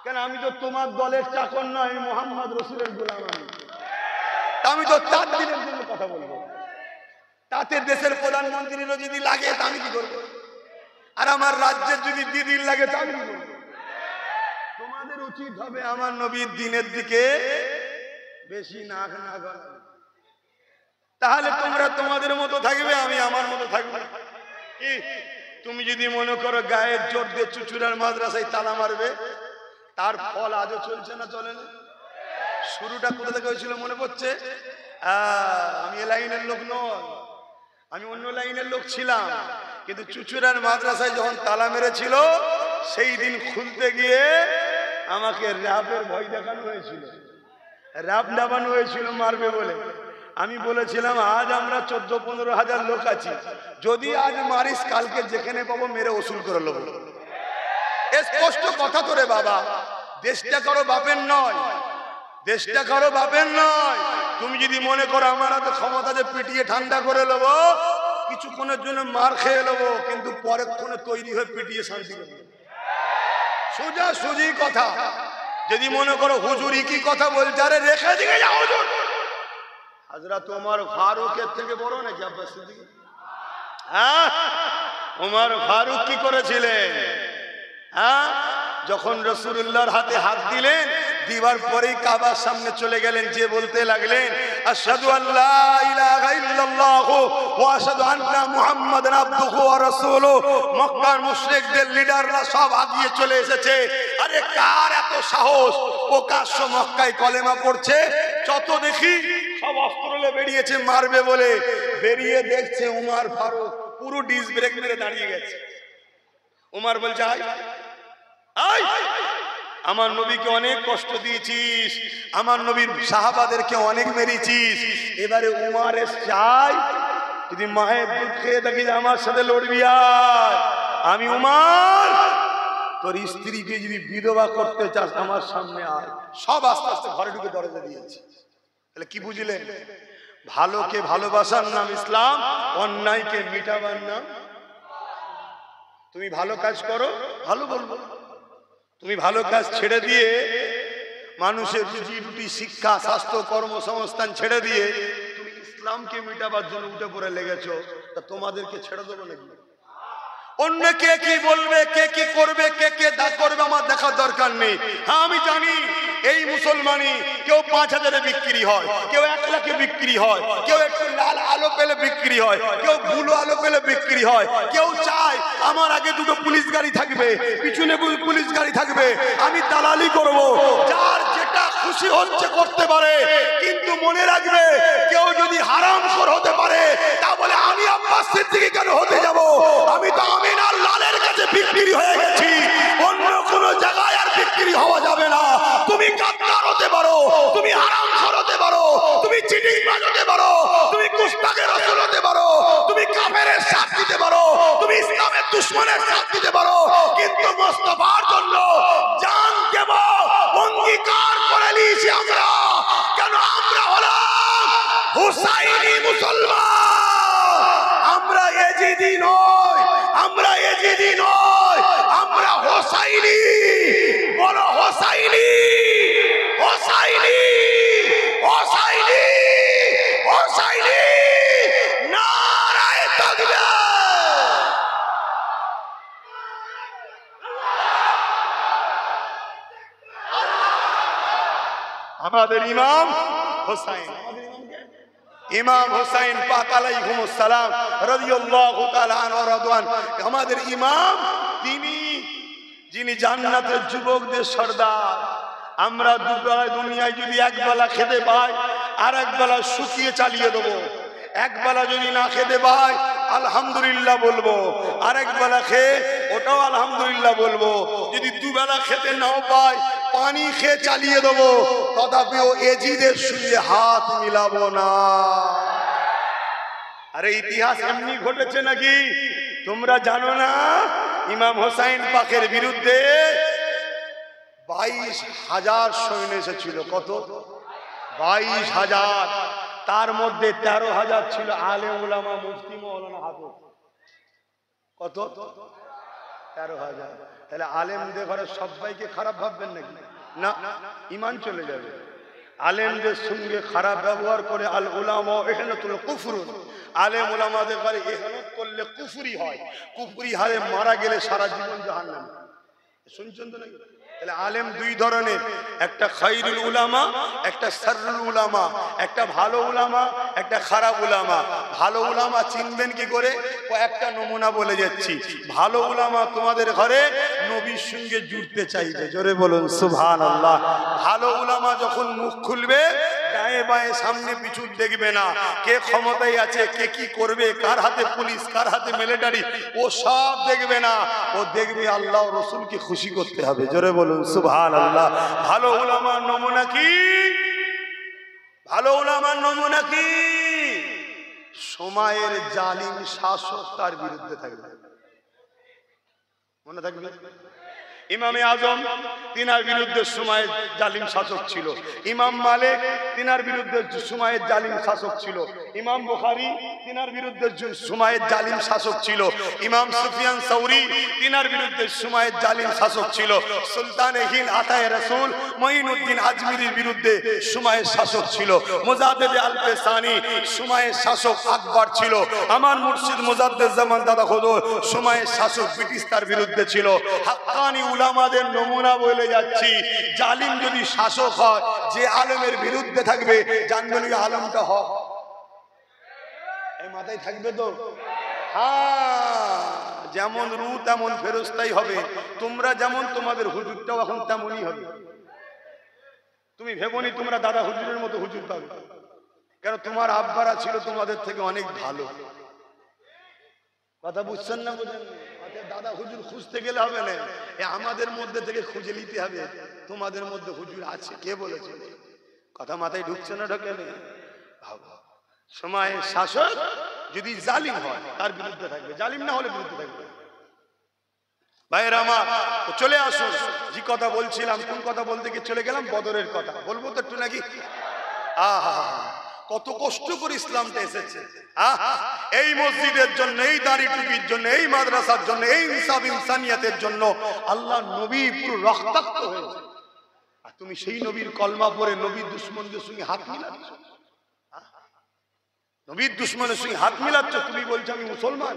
কেন? আমি তো তোমার দলের চাকর নয়, আমি মোহাম্মদ রসুলের গোলাম। আমি তো তার দিনের জন্য কথা বলবো। তাতে দেশের প্রধানমন্ত্রীরও যদি লাগে তা আমি কি করবো? আর আমার রাজ্যের যদি দিদির লাগে তা আমি কি করবো? তোমাদের উচিত হবে আমার নবীর দিনের দিকে বেশি নাক না গলা, তাহলে তোমরা তোমাদের মতো থাকবে, আমি আমার মতো থাকবো। কি তুমি যদি মনে করো গায়ের জোর দিয়ে চুচুড়ার মাদ্রাসায় তালা মারবে, তার ফল আজও চলছে না, চলে না? শুরুটা কোথা থেকে হয়েছিল মনে পড়ছে? আমি এ লাইনের লোক নয়, আমি অন্য লাইনের লোক ছিলাম, কিন্তু চুচুড়ার মাদ্রাসায় যখন তালা মেরেছিল সেই দিন খুলতে গিয়ে আমাকে র্যাবের ভয় দেখানো হয়েছিল, র্যাব নামানো হয়েছিল মারবে বলে। আমি বলেছিলাম আজ আমরা 14-15 হাজার লোক আছি, যদি আজ মারিস কালকে যেখানে পাবো মেরে ওসুল করে নেবো। স্পষ্ট কথা তো রে বাবা, দেশটা কারো বাপের নয়, দেশটা কারো বাপের নয়। তুমি যদি মনে করো আমার তো ক্ষমতা যে পিটিয়ে ঠান্ডা করে নেবো, কিছুক্ষণের জন্য মার খেয়ে নেবো, কিন্তু পরের ক্ষণে তৈরি হয়ে পিটিয়ে শান্তি করবো। সোজা সুজি কথা। যদি মনে করো হুজুর কি কথা বলছে, আরে রেখে দিকে যাও হুজুর। হযরত ওমর ফারুকের থেকে বড় নাকি আব্বাস সিদ্দিক? হ্যাঁ, ওমর ফারুক কি করেছিলেন? হ্যাঁ, যখন রাসূলুল্লাহর হাতে হাত দিলেন, দিবার পরেই কাবার সামনে চলে গেলেন, যে বলতে লাগলেন আশহাদু আল্লা ইলাহা ইল্লাল্লাহ ওয়া আশহাদু আন্না মুহাম্মাদান আবদুহু ওয়া রাসূলুহু। মক্কার মুশরিকদের লিডাররা সব আগিয়ে চলে এসেছে। আরে কার এত সাহস, প্রকাশ্য মক্কায় কলেমা পড়ছে, যত দেখি সব অস্ত্র নিয়ে বেরিয়েছে মারবে বলে। বেরিয়ে দেখছে ওমর ফারুক পুরো ডিস ব্রেক মেরে দাঁড়িয়ে গেছে। ওমর বলছে আই আমার নবীকে অনেক কষ্ট দিয়েছিস, আমার নবীর সাহাবাদেরকে অনেক মেরেছিস, এবারে উমারের চাই যদি মায়ের দুধ খেয়ে থাকি আমার সাথে লড়বি। আর আমি উমার, তোর স্ত্রীকে যদি বিধবা করতে চাস আমার সামনে আয়। সব আস্তে আস্তে ঘরে ঢুকে দরজা দিয়েছে। তাহলে কি বুঝলেন? ভালোকে ভালোবাসার নাম ইসলাম, অন্যায়কে মিটাবার নাম। তুমি ভালো কাজ করো, ভালো বলবো। তুমি ভালো কাজ ছেড়ে দিয়ে মানুষের রুজি রুটি শিক্ষা স্বাস্থ্য কর্মসংস্থান ছেড়ে দিয়ে তুমি ইসলামকে মিটাবার জন্য উঠে পড়ে লেগেছো, তা তোমাদেরকে ছেড়ে দেবো নাকি? অন্য কে কি বলবে, কে কি করবে, কে কে দা করবে আমার দেখার দরকার নেই। হ্যাঁ, আমি জানি এই মুসলমানি কেউ 5,000-এ বিক্রি হয়, কেউ 1 লাখে বিক্রি হয়, কেউ একটু লাল আলো পেলে বিক্রি হয়, কেউ বুলো আলো পেলে বিক্রি হয়, কেউ চায় আমার আগে দুটো পুলিশ গাড়ি থাকবে, পিছনে পুলিশ গাড়ি থাকবে, আমি দালালি করব। যার যেটা খুশি হচ্ছে করতে পারে, কিন্তু মনে রাখবে কেউ যদি হারামখোর হতে পারে, তা বলে আমি আব্বাস সিদ্দিকী কেন হতে যাব? আমি তো আমিনার লালের কাছে বিক্রি হয়ে গেছি, অন্য কোন জায়গায় আর বিক্রি হওয়া যাবে না। তুমি গাদ্দার হতে পারো, তুমি হারামখোর হতে পারো, তুমি চিটিংবাজ হতে পারো, তুমি কুস্তাকে রাসূল হতে পারো, তুমি কাফেরের সাথ দিতে পারো, তুমি ইসলামের দুশমনের সাথ দিতে পারো, কিন্তু মুস্তাফার জন্য জান দেব অঙ্গীকার করে নিয়েছি আমরা। কেন? আমরা হলাম হুসাইনি মুসলমান, আমরা এজিদি নয়, আমরা এজিদি নয়, আমরা হোসাইনি। বলো হোসাইনি, হোসাইনি, হোসাইনি, হোসাইনি, নারায়ে তাকবীর। আমাদের ইমাম হোসাইন, ইমাম হোসাইন পাক আলাইহিমুস সালাম রাদিয়াল্লাহু তাআলা আনহু রাদওয়ান, আমাদের ইমাম তিনি যিনি জান্নাতের যুবকদের সর্দার। আমরা দুনিয়ায় যদি একবেলা খেতে পাই আর একবেলা শুকিয়ে চালিয়ে দেবো, একবেলা যদি না খেতে পাই আলহামদুলিল্লাহ বলবো, আর একবেলা খেয়ে ওটাও আলহামদুলিল্লাহ বলবো। যদি দুবেলা খেতে নাও পাই পানি খেয়ে চালিয়ে দেবো, তথাপিও এজিদের সঙ্গে হাত মিলাবো না। আরে ইতিহাস এমনি ঘটেছে নাকি তোমরা জানো না? ইমাম হোসাইন পাকের বিরুদ্ধে 22,000 সৈন্য এসেছিল। কত? 22,000। তার মধ্যে 13,000 ছিল আলেম উলামা মুফতি মাওলানা হাফেজ। কত? 13,000। তাহলে আলেমদের ঘরে সবাইকে খারাপ ভাববেন নাকি? না, ঈমান চলে যাবে। আলেমদের সঙ্গে খারাপ ব্যবহার করে আল উলামা ইহনাতুল কুফর, আলেম উলামাদের ঘরে ইহনাত করলে কুফরি হয়, কুফরি হারে মারা গেলে সারা জীবন জাহান্নাম। শুনছেন তো নাকি? তাহলে আলেম দুই ধরনের, একটা খায়রুল উলামা, একটা শাররুল উলামা, একটা ভালো উলামা, একটা খারাপ উলামা। ভালো উলামা চিনবেন কি করে? কয়েকটা নমুনা বলে যাচ্ছি। ভালো উলামা তোমাদের ঘরে নবীর সঙ্গে জুড়তে চাইবে, জোরে বলুন সুবহানাল্লাহ। ভালো উলামা যখন মুখ খুলবে ডায়ে বায়ে সামনে পিছু দেখবে না, কে ক্ষমতায় আছে, কে কি করবে, কার হাতে পুলিশ, কার হাতে মিলিটারি, ও সব দেখবে না। ও দেখবে আল্লাহ রসুলকে খুশি করতে হবে। জোরে বলুন সুবহানাল্লাহ। ভালো উলামার নমুনা কি? ভালো উলামার নমুনা কি? সময়ের জালিম শাসক তার বিরুদ্ধে থাকবে। মনে থাকবে? ইমামে আজম তিনার বিরুদ্ধে সময়ের জালিম শাসক ছিল। ইমাম মালিক তিনার বিরুদ্ধে সময়ের জালিম শাসক ছিল। ইমাম বুখারী তিনার বিরুদ্ধে সময়ের জালিম শাসক ছিল। ইমাম সুফিয়ান সাউরি তিনার বিরুদ্ধে সময়ের জালিম শাসক ছিল। সুলতানে হিন্দ আতায়ে রাসূল মঈনুদ্দিন আজমিরির বিরুদ্ধে সময়ের শাসক ছিল। মুজাদ্দিদ আল-ফেসানি সময়ের শাসক আকবর ছিল। আমার মুর্শিদ মুজাদ্দিদ জামান দাদা খুদো সময়ের শাসক ব্রিটিশ তার বিরুদ্ধে ছিল। হাক্কানি উলামাদের নমুনা বলে যাচ্ছি, জালিম যদি শাসক হয়, যে আলেমের বিরুদ্ধে থাকবে জানবেন ওই আলেমটা হক। এই মাথায় থাকবে তো? হ্যাঁ, যেমন রু তেমন ফেরেশতাই হবে। তোমরা যেমন, তোমাদের হুজুরটাও এখন তেমনই হবে। তুমি ভেবনি তোমরা দাদা হুজুরের মতো হুজুর পাবে, কেন তোমার আব্বারা ছিল তোমাদের থেকে অনেক ভালো। কথা বুঝছেন না? বুঝেন? দাদা হুজুর খুঁজতে গেলে হবে না, আমাদের মধ্যে থেকে খুঁজে নিতে হবে তোমাদের মধ্যে হুজুর আছে। কে বলেছে? কথা মাথায় ঢুকছে না? ঢোকে না? সময়ের শাসক যদি জালিম হয় তার বিরুদ্ধে থাকবে, জালিম না হলে বিরুদ্ধে থাকবে। ভাইয়েরা আমার, চলে আসুন। যে কথা বলছিলাম, কোন কথা বলতে গিয়ে চলে গেলাম? বদরের কথা বলবো তো একটু নাকি? আহা, কত কষ্ট করে ইসলামটা এসেছে। এই মসজিদের জন্য, এই দাড়ি টুপির জন্য, এই মাদ্রাসার জন্য, এই ইনসাফ ইনসানিয়াতের জন্য আল্লাহ নবী পুরো রক্তাক্ত হয়েছে। আর তুমি সেই নবীর কলমা পড়ে নবীর দুশমনদের সঙ্গে হাত মিলাচ্ছ। নবীর দুশমনের সঙ্গে হাত মিলাচ্ছ, তুমি বলছো আমি মুসলমান।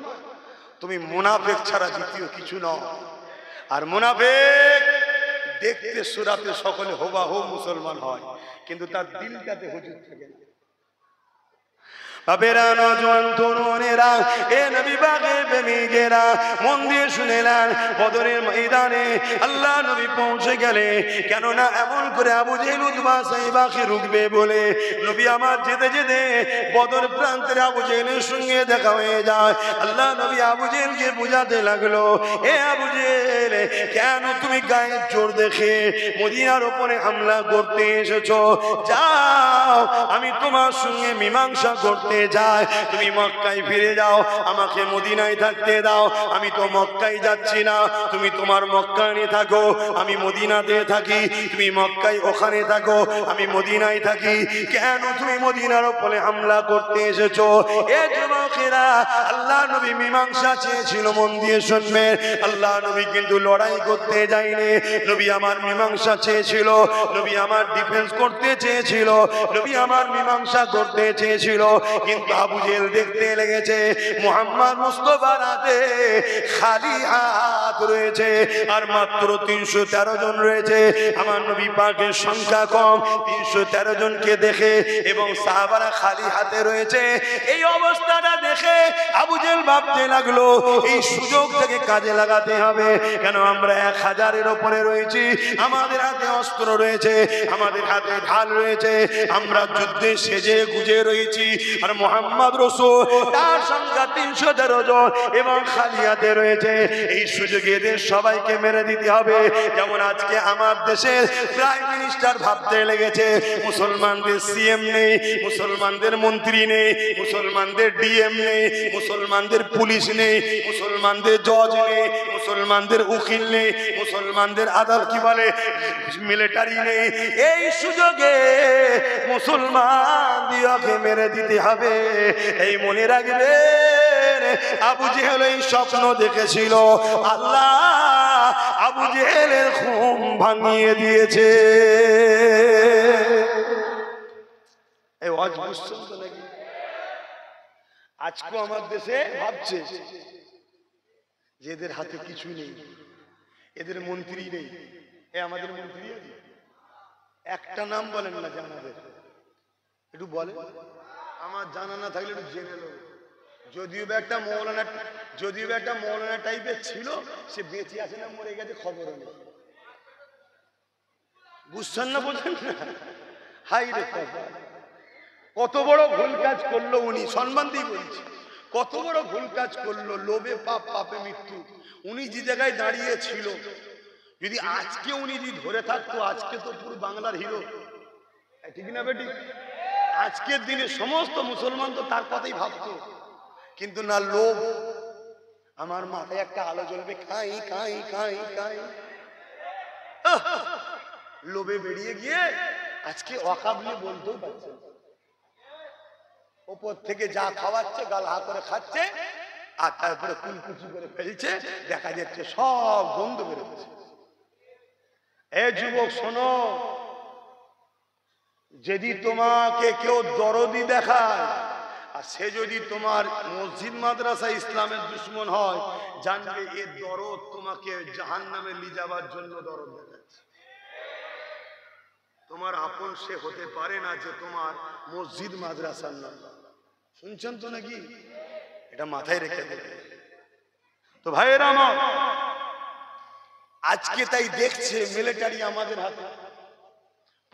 তুমি মুনাফিক ছাড়া দ্বিতীয় কিছু নও। আর মুনাফিক দেখতে সুরাতে সকলে হুবাহু মুসলমান হয়, কিন্তু তার দিলটাতে হুজুর থাকে না। বাবেরা, নওজোয়ান তরুণেরা, এ নবী বাগে প্রেমিকেরা, মন দিয়ে শুনেলেন, বদরের ময়দানে আল্লাহ নবী পৌঁছে গেলে, কেননা এমন করে আবু জেহেল উতবা সাইবাকে রুখবে বলে নবী আমার যেতে যেতে বদর প্রান্তের আবু জেহেলের সঙ্গে দেখা হয়ে যায়। আল্লাহ নবী আবু জেহেলকে বুঝাতে লাগলো, এ আবু জেহেল, কেন তুমি গায়ের জোর দেখে মদিনার উপরে হামলা করতে এসেছো? যাও, আমি তোমার সঙ্গে মীমাংসা করতে যায়। তুমি মক্কায় ফিরে যাও, আমাকে মদিনায় থাকতে দাও। আমি তো মক্কায় যাচ্ছি না, তুমি তোমার মক্কায় থাকো, আমি মদিনাতে থাকি। তুমি মক্কায় ওখানে থাকো, আমি মদিনায় থাকি। কেন তুমি মদিনার উপরে হামলা করতে এসেছো? এ যুবকেরা, আল্লাহ নবী মীমাংসা চেয়েছিল, মন দিয়ে শুনবেন। আল্লাহ নবী কিন্তু লড়াই করতে যায়নি। নবী আমার মীমাংসা চেয়েছিল, নবী আমার ডিফেন্স করতে চেয়েছিল, নবী আমার মীমাংসা করতে চেয়েছিল। কিন্তু আবু জেহেল দেখতে লেগেছে মুহাম্মদ মুস্তাফার হাতে খালি হাত রয়েছে, আর মাত্র 313 জন রয়েছে। আমার নবী পাকের সংখ্যা কম, 313 জনকে দেখে এবং সাহাবারা খালি হাতে রয়েছে, এই অবস্থাটা দেখে আবু জেহেল ভাবতে লাগলো এই সুযোগ থেকে কাজে লাগাতে হবে। কেন আমরা 1000-এর উপরে রয়েছি, আমাদের হাতে অস্ত্র রয়েছে, আমাদের হাতে ঢাল রয়েছে, আমরা যুদ্ধে সেজে গুজে রয়েছি, আর মুহাম্মদ রাসূল তার সংখ্যা 313 জন এবং খালি হাতে রয়েছে। এই সুযোগে এদের সবাইকে মেরে দিতে হবে। যেমন আজকে আমার দেশের প্রাইম মিনিস্টার ভাবতে লেগেছে মুসলমানদের সিএম নেই, মুসলমানদের মন্ত্রী নেই, মুসলমানদের ডিএম নেই, মুসলমানদের পুলিশ নেই, মুসলমানদের জজ নেই, মুসলমানদের উকিল নেই, মুসলমানদের আদালত কি বলে মিলিটারি নেই। এই সুযোগে মুসলমান দিয়াকে মেরে দিতে হবে। এই মনে রাখবেন, আবু জেহেল এই স্বপ্ন দেখেছিল, আল্লাহ আবু জেহেলের ঘুম ভাঙিয়ে দিয়েছে। এই ওয়াজ বুঝছেন তো নাকি? আজকে আমার দেশে ভাবছে যে এদের হাতে কিছু নেই, এদের মন্ত্রী নেই। এ আমাদের মন্ত্রী আছে, একটা নাম বলেন না যে আমাদের, একটু বলে, আমার জানা না থাকলে একটু জেনে নেব। যদিও বা একটা মৌলানা টাইপের ছিল, সে বেঁচে আছে না মরে গেছে খবর নেই। বুঝছেন না? বোঝেন না? হাই রে কপাল, কত বড় ভুল কাজ করলো উনি, সম্মান দিয়ে বলছি, কত বড় ভুল কাজ করলো। লোভে পাপ, পাপে মৃত্যু। উনি যে জায়গায় দাঁড়িয়ে ছিল, যদি আজকে উনি যদি ধরে থাকতো, আজকে তো পুরো বাংলার হিরো, ঠিক না বেটি? আজকের দিনে সমস্ত মুসলমান তো তার কথাই ভাবতো, কিন্তু না, লোভ। আমার মাথায় একটা আলো জ্বলবে, খাই খাই খাই খাই, লোভে বেরিয়ে গিয়ে আজকে অকাবলি বলতেও পারছে না। ওপর থেকে যা খাওয়াচ্ছে গাল হা করে খাচ্ছে, আর তারপরে কুলকুচি করে ফেলছে, দেখা যাচ্ছে সব গন্ধ বেরোচ্ছে। এ যুবক শোনো, যদি তোমাকে কেউ দরদি দেখায় আর সে যদি তোমার মসজিদ মাদ্রাসা ইসলামের দুশ্মন হয়, জানবে এ দরদ তোমাকে জাহান্নামে নিয়ে যাওয়ার জন্য দরদ দেখাচ্ছে। তোমার আপন সে হতে পারে না যে তোমার মসজিদ মাদ্রাসার নাম। শুনছেন তো নাকি? এটা মাথায় রেখে দেবে। তো ভাইয়েরা আমার, আজকে তাই দেখছে মিলিটারি আমাদের হাতে,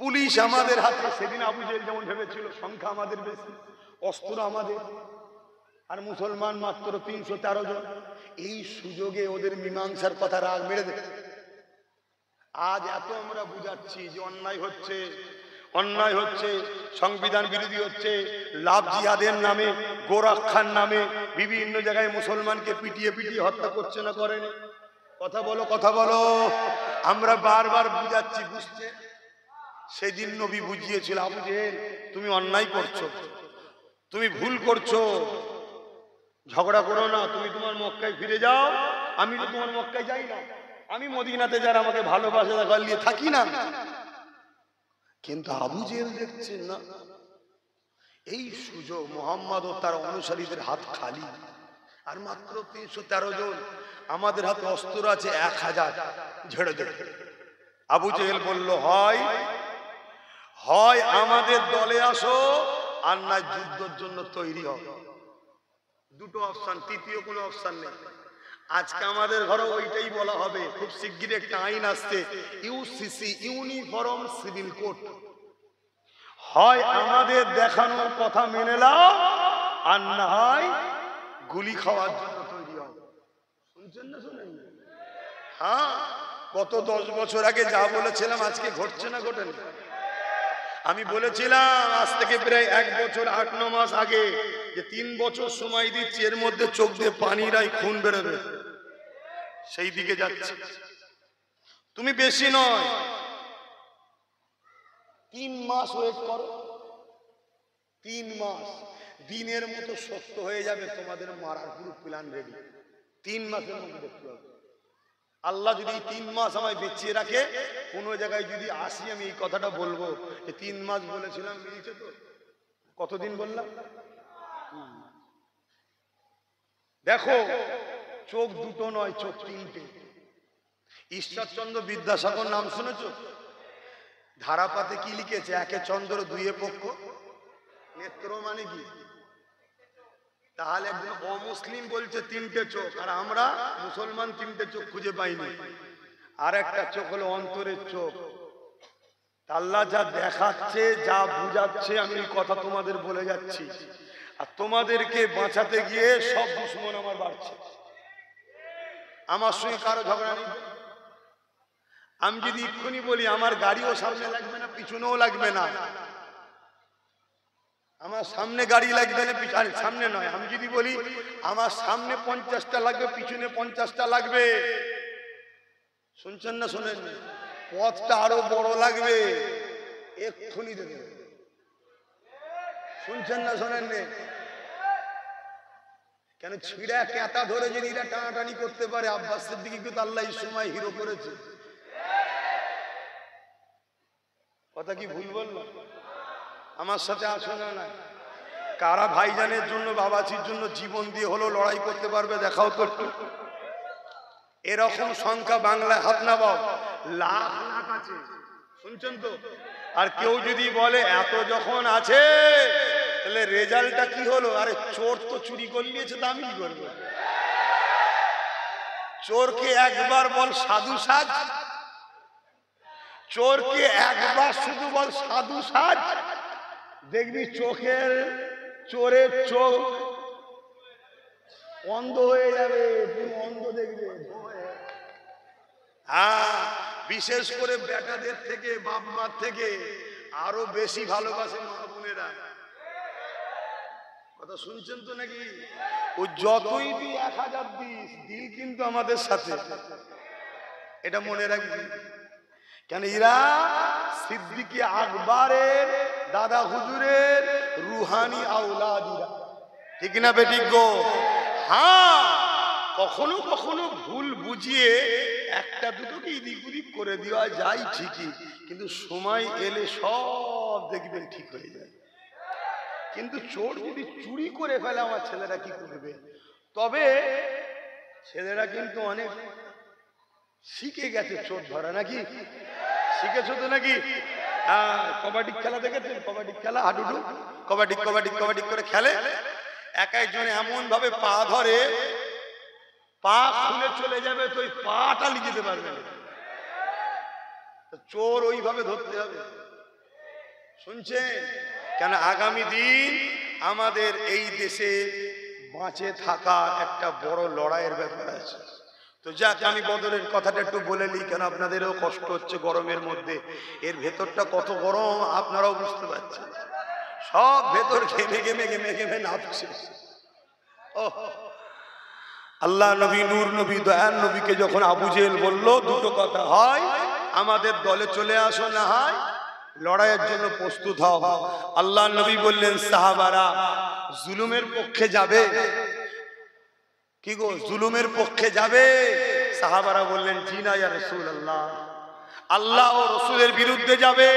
পুলিশ আমাদের হাতে। সেদিন আবু জেহেল যেমন ভেবেছিল সংখ্যা আমাদের বেশি, অস্ত্র আমাদের, আর মুসলমান মাত্র 313 জন। এই সুযোগে ওদের মীমাংসার কথা রাগ মেরে দেবে। আজ এত আমরা বুঝাচ্ছি যে অন্যায় হচ্ছে, অন্যায় হচ্ছে, সংবিধান বিরোধী হচ্ছে, লাভ জিহাদের নামে, গোরক্ষার নামে বিভিন্ন জায়গায় মুসলমানকে পিটিয়ে পিটিয়ে হত্যা করছে না করেন? কথা বলো, কথা বলো। আমরা বারবার বুঝাচ্ছি, বুঝছে। সেদিন নবী বুঝিয়েছিল, আবু জেহেল তুমি অন্যায় করছো, তুমি ভুল করছো, ঝগড়া করো না, তুমি তোমার মক্কায় ফিরে যাও। আমি তো তোমার মক্কায় যাই না, আমি মদিনাতে যারা আমাকে ভালোবাসে তাদের নিয়ে থাকি না। কিন্তু আবু জেহেল দেখছে না, এই সুযোগ মুহাম্মদ ও তার অনুসারীদের হাত খালি, আর মাত্র 313 জন, আমাদের হাতে অস্ত্র আছে 1000, ঝেড়ে দেবে। আবু জেহেল বলল, হয় হয় আমাদের দলে আসো, আর না যুদ্ধের জন্য তৈরি হও। দুটো অপশন, তৃতীয় কোনো অপশন নেই। আজকে আমাদের ঘরে ওইটাই বলা হবে। খুব শিগগির একটা আইন আসছে, ইউসিসি, ইউনিফর্ম সিভিল কোড। হয় আমাদের দেখানোর কথা মেনে নাও, আর না হয় গুলি খাওয়ার জন্য তৈরি হও। শুনছেন না? শুনেন? হ্যাঁ, গত 10 বছর আগে যা বলেছিলাম আজকে ঘটছে না, ঘটে না? আমি বলেছিলাম আজ থেকে প্রায় 1 বছর 8-9 মাস আগে যে 3 বছর সময় দিচ্ছি, এর মধ্যে চোখ দিয়ে পানিরাই খুন বেরোবে, সেই দিকে যাচ্ছে। তুমি বেশি নয় 3 মাস ওয়েট করো, 3 মাস দিনের মতো সত্য হয়ে যাবে, তোমাদের মারার পুরো প্ল্যান রেডি। 3 মাসের মধ্যে দেখতে হবে। আল্লাহ যদি 3 মাস আমায় বেঁচিয়ে রাখে, কোন জায়গায় যদি আসি, আমি এই কথাটা বলবো যে 3 মাস বলেছিলাম, মিলছে তো? কতদিন বললাম? দেখো, চোখ দুটো নয়, চোখ 3টে। ঈশ্বরচন্দ্র বিদ্যাসাগর নাম শুনেছ? ধারাপাতে কি লিখেছে? 1 চন্দ্র 2 পক্ষ। নেত্র মানে কি? তাহলে একজন অমুসলিম বলছে 3টে চোখ, আর আমরা মুসলমান 3টে চোখ খুঁজে পাইনি। আর একটা চোখ হলো অন্তরের চোখ। আল্লাহ যা দেখাচ্ছে, যা বুঝাচ্ছে, আমি এই কথা তোমাদের বলে যাচ্ছি, আর তোমাদেরকে বাঁচাতে গিয়ে সব দুশ্মন আমার বাড়ছে। আমার সঙ্গে কারো ঝগড়া নেই। আমি যদি এক্ষুনি বলি আমার গাড়িও সামনে লাগবে না, পিছনেও লাগবে না, আমার সামনে গাড়ি লাগবে না, পিছনে সামনে নয়, আমি যদি বলি আমার সামনে 50টা লাগবে, পিছনে 50টা লাগবে, শুনছেন না? শোনেন? পথটা আরো বড় লাগবে, এক্ষুনি দেবে। শুনছেন না? শোনেন? কেন ছিঁড়া কেতা ধরে যদি এরা টানাটানি করতে পারে, আব্বাস সিদ্দিকীকে কিন্তু আল্লাহ এই সময় হিরো করেছে। কথা কি ভুল বললাম? আমার সাথে আসো না? না, কারা ভাইজানের জন্য, বাবাজির জন্য জীবন দিয়ে হলো লড়াই করতে পারবে? দেখাও তো। এরকম সংখ্যা বাংলায় হাত না বাও, লাখ লাখ আছে। শুনছেন তো? আর কেউ যদি বলে এত যখন আছে, তাহলে রেজাল্টটা কি হলো? আরে চোর তো চুরি করে নিয়েছে, তো আমি কি করবো? চোরকে একবার বল সাধু সাজ, চোরকে একবার শুধু বল সাধু সাজ, দেখবি চোরের চোখ অন্ধ হয়ে যাবে, পুরো অন্ধ দেখবে। হ্যাঁ, বিশেষ করে বেটাদের থেকে বাপ মার থেকে আরো বেশি ভালোবাসে মা বোনেরা। কথা শুনছেন তো নাকি? ও যতই তুই 1000 দিস, দিল কিন্তু আমাদের সাথে, এটা মনে রাখবি। কেন এরা সিদ্দিকে আকবরের দাদা হুজুরের রুহানি আওলাদিরা, ঠিক না বেঠিক গো? হ্যাঁ, কখনো কখনো ভুল বুঝিয়ে একটা দুটোকে ইদিক উদিক করে দেওয়া যায় ঠিকই, কিন্তু সময় এলে সব দেখবেন ঠিক হয়ে যায়। কিন্তু চোর যদি চুরি করে ফেলে আমার ছেলেরা কি করবে? তবে ছেলেরা কিন্তু অনেক শিখে গেছে চোর ধরা, নাকি শিখেছো তো নাকি? কবাডি খেলা দেখেছেন? কবাডি খেলা, হাডুডু, কবাডি কবাডি কবাডি করে খেলে। এক একজনে এমন ভাবে পা ধরে, পা খুলে চলে যাবে, তো ওই পাটা নিয়ে যেতে পারবে না। চোর ওইভাবে ধরতে হবে, শুনছেন? কেন আগামী দিন আমাদের এই দেশে বাঁচে থাকার একটা বড় লড়াইয়ের ব্যাপার আছে। তো যাক, আমি বদরের কথাটা একটু বলে নিই, কেন আপনাদেরও কষ্ট হচ্ছে গরমের মধ্যে। এর ভেতরটা কত গরম আপনারাও বুঝতে পারছেন। সব ভেতর ঘেমে ঘেমে ঘেমে ঘেমে নাচছে। আল্লাহ নবী, নূর নবী, দয়ার নবীকে যখন আবু জেহেল বলল দুটো কথা, হয় আমাদের দলে চলে আসো, না হয় লড়াইয়ের জন্য প্রস্তুত হও। আল্লাহ নবী বললেন, সাহাবারা জুলুমের পক্ষে যাবে? কি গো, জুলুমের পক্ষে যাবে? সাহাবারা বললেন, জি না ইয়া রাসূলুল্লাহ। আল্লাহ ও রাসূলের বিরুদ্ধে যাবে?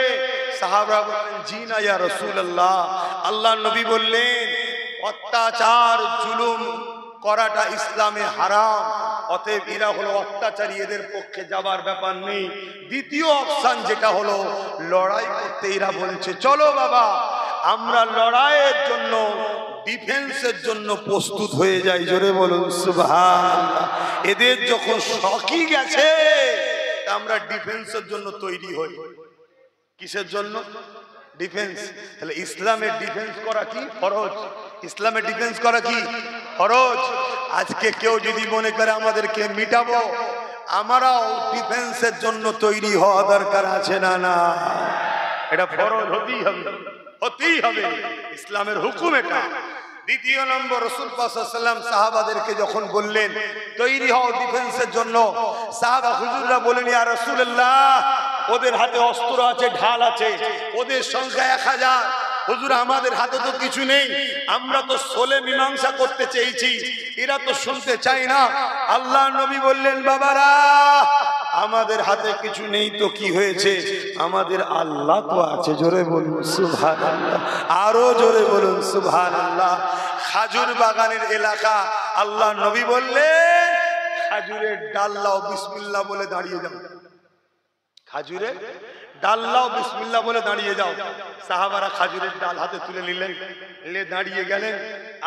সাহাবারা বললেন, জি না ইয়া রাসূলুল্লাহ। আল্লাহ নবী বললেন, অত্যাচার জুলুম করাটা ইসলামে হারাম, অতএব এরা হলো অত্যাচারী, এদের পক্ষে যাবার ব্যাপার নেই। দ্বিতীয় অপশন যেটা হলো লড়াই করতে, এরা বলছে চলো বাবা আমরা লড়াইয়ের জন্য, ডিফেন্সের জন্য প্রস্তুত হয়ে যাই। জোরে বলুন সুবহানাল্লাহ। এদের যখন শখই গেছে, আমরা ডিফেন্সের জন্য তৈরি হই। কিসের জন্য? ডিফেন্স। তাহলে ইসলামের ডিফেন্স করা কি ফরজ? ইসলামের ডিফেন্স করা কি ফরজ? আজকে কেউ যদি মনে করে আমাদেরকে মিটাবো, আমরাও ডিফেন্সের জন্য তৈরি হওয়া দরকার আছে না? না, এটা ফরজ হতেই হবে, হতেই হবে, ইসলামের হুকুম এটা। দ্বিতীয় নম্বর, রাসূল পাক সাল্লাল্লাহু আলাইহি ওয়াসাল্লাম সাহাবাদেরকে যখন বললেন তৈরি হও ডিফেন্সের জন্য, সাহাবা হুজুররা বলেন, ইয়া রাসূলুল্লাহ ওদের হাতে অস্ত্র আছে, ঢাল আছে, ওদের সংখ্যা 1000, হুজুর আমাদের হাতে তো কিছু নেই, আমরা তো সোলে মীমাংসা করতে চেয়েছি, এরা তো শুনতে চায় না। আল্লাহ নবী বললেন, বাবারা আমাদের হাতে কিছু নেই তো কি হয়েছে, আমাদের আল্লাহ তো আছে। জোরে বলুন সুবহানাল্লাহ, আরো জোরে বলুন সুবহানাল্লাহ। খাজুর বাগানের এলাকা, আল্লাহ নবী বললেন খাজুরের ডাল্লাও বিসমিল্লাহ বলে দাঁড়িয়ে যাও, খাজুরের ডাল্লাও বিসমিল্লাহ বলে দাঁড়িয়ে যাও। সাহাবারা খাজুরের ডাল হাতে তুলে নিলেন, দাঁড়িয়ে গেলেন।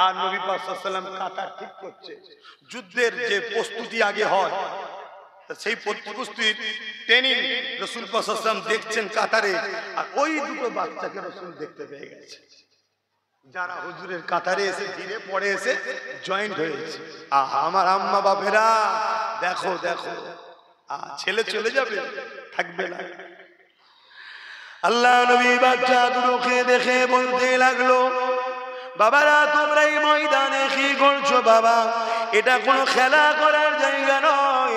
আর নবী পাক সাল্লাল্লাহু আলাইহি ওয়াসাল্লাম কাতার ঠিক করছে। যুদ্ধের যে প্রস্তুতি আগে হয়, সেই প্রস্তুতির ট্রেনিং রাসূল পাক সাল্লাল্লাহু আলাইহি ওয়াসাল্লাম দেখছেন কাতারে। আর ওই দুটো বাচ্চাকে রাসূল দেখতে পেয়ে গেছে, যারা হুজুরের কাতারে এসে ধীরে পড়ে এসে জয়েন্ট হয়েছে। আমার আম্মা বাপেরা দেখো দেখো, ছেলে চলে যাবে, থাকবে না। আল্লাহ নবী বাচ্চা দুটোকে দেখে বলতে লাগলো, বাবারা তোমরা এই ময়দানে কি করছো? বাবা এটা কোনো খেলা করার জায়গা নয়।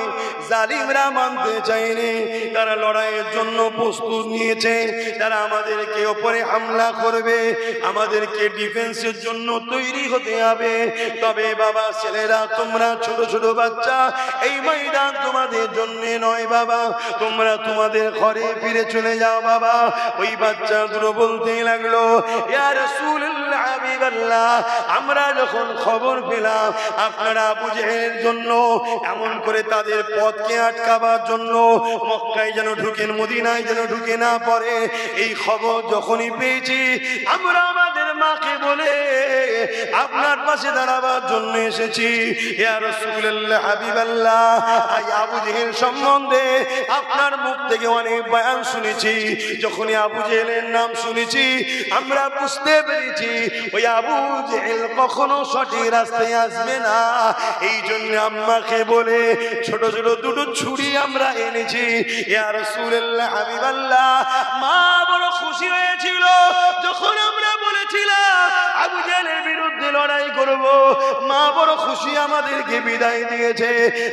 জালিমরা মানতে চায়নি, তারা লড়াইয়ের জন্য প্রস্তুত নিয়েছে, তারা আমাদেরকে ওপরে হামলা করবে, আমাদেরকে ডিফেন্সের জন্য তৈরি হতে হবে। তবে বাবা ছেলেরা, তোমরা ছোট ছোট বাচ্চা, এই ময়দান তোমাদের জন্য নয় বাবা, তোমরা তোমাদের ঘরে ফিরে চলে যাও বাবা। ওই বাচ্চা দুটো বলতে লাগলো, ইয়া রাসূলুল্লাহ হাবিবাল্লাহ, আমরা যখন খবর পেলাম আপনারা আবু জেহেলের জন্য এমন করে তাদের পথকে আটকাবার জন্য মক্কায় যেন ঢুকেন, মদিনায় যেন ঢুকে না পড়ে, এই খবর যখনই পেয়েছি আমরা আমাদের মাকে বলে আপনার পাশে দাঁড়াবার জন্য এসেছি। ইয়া রাসূলুল্লাহ, হাবিবাল্লাহ, আবু জেহেল সম্বন্ধে আপনার মুখ থেকে অনেক বয়ান শুনেছি। যখনই আবু জেহেলের নাম শুনেছি আমরা বুঝতে পেরেছি ওই আবু জেহেল কখনো সঠিক রাস্তায় আসবে না। এই জন্য আম্মাকে বলে ছোট ছোট দুটো ছুরি আমরা এনেছি। ইয়া রাসূলুল্লাহ, হাবিবাল্লাহ, মা বড় খুশি হয়েছিল যখন আমরা বলেছিলাম আবু জেহেলের বিরুদ্ধে লড়াই করব। মা বড় খুশি আমাদেরকে বিদায় দিয়েছে।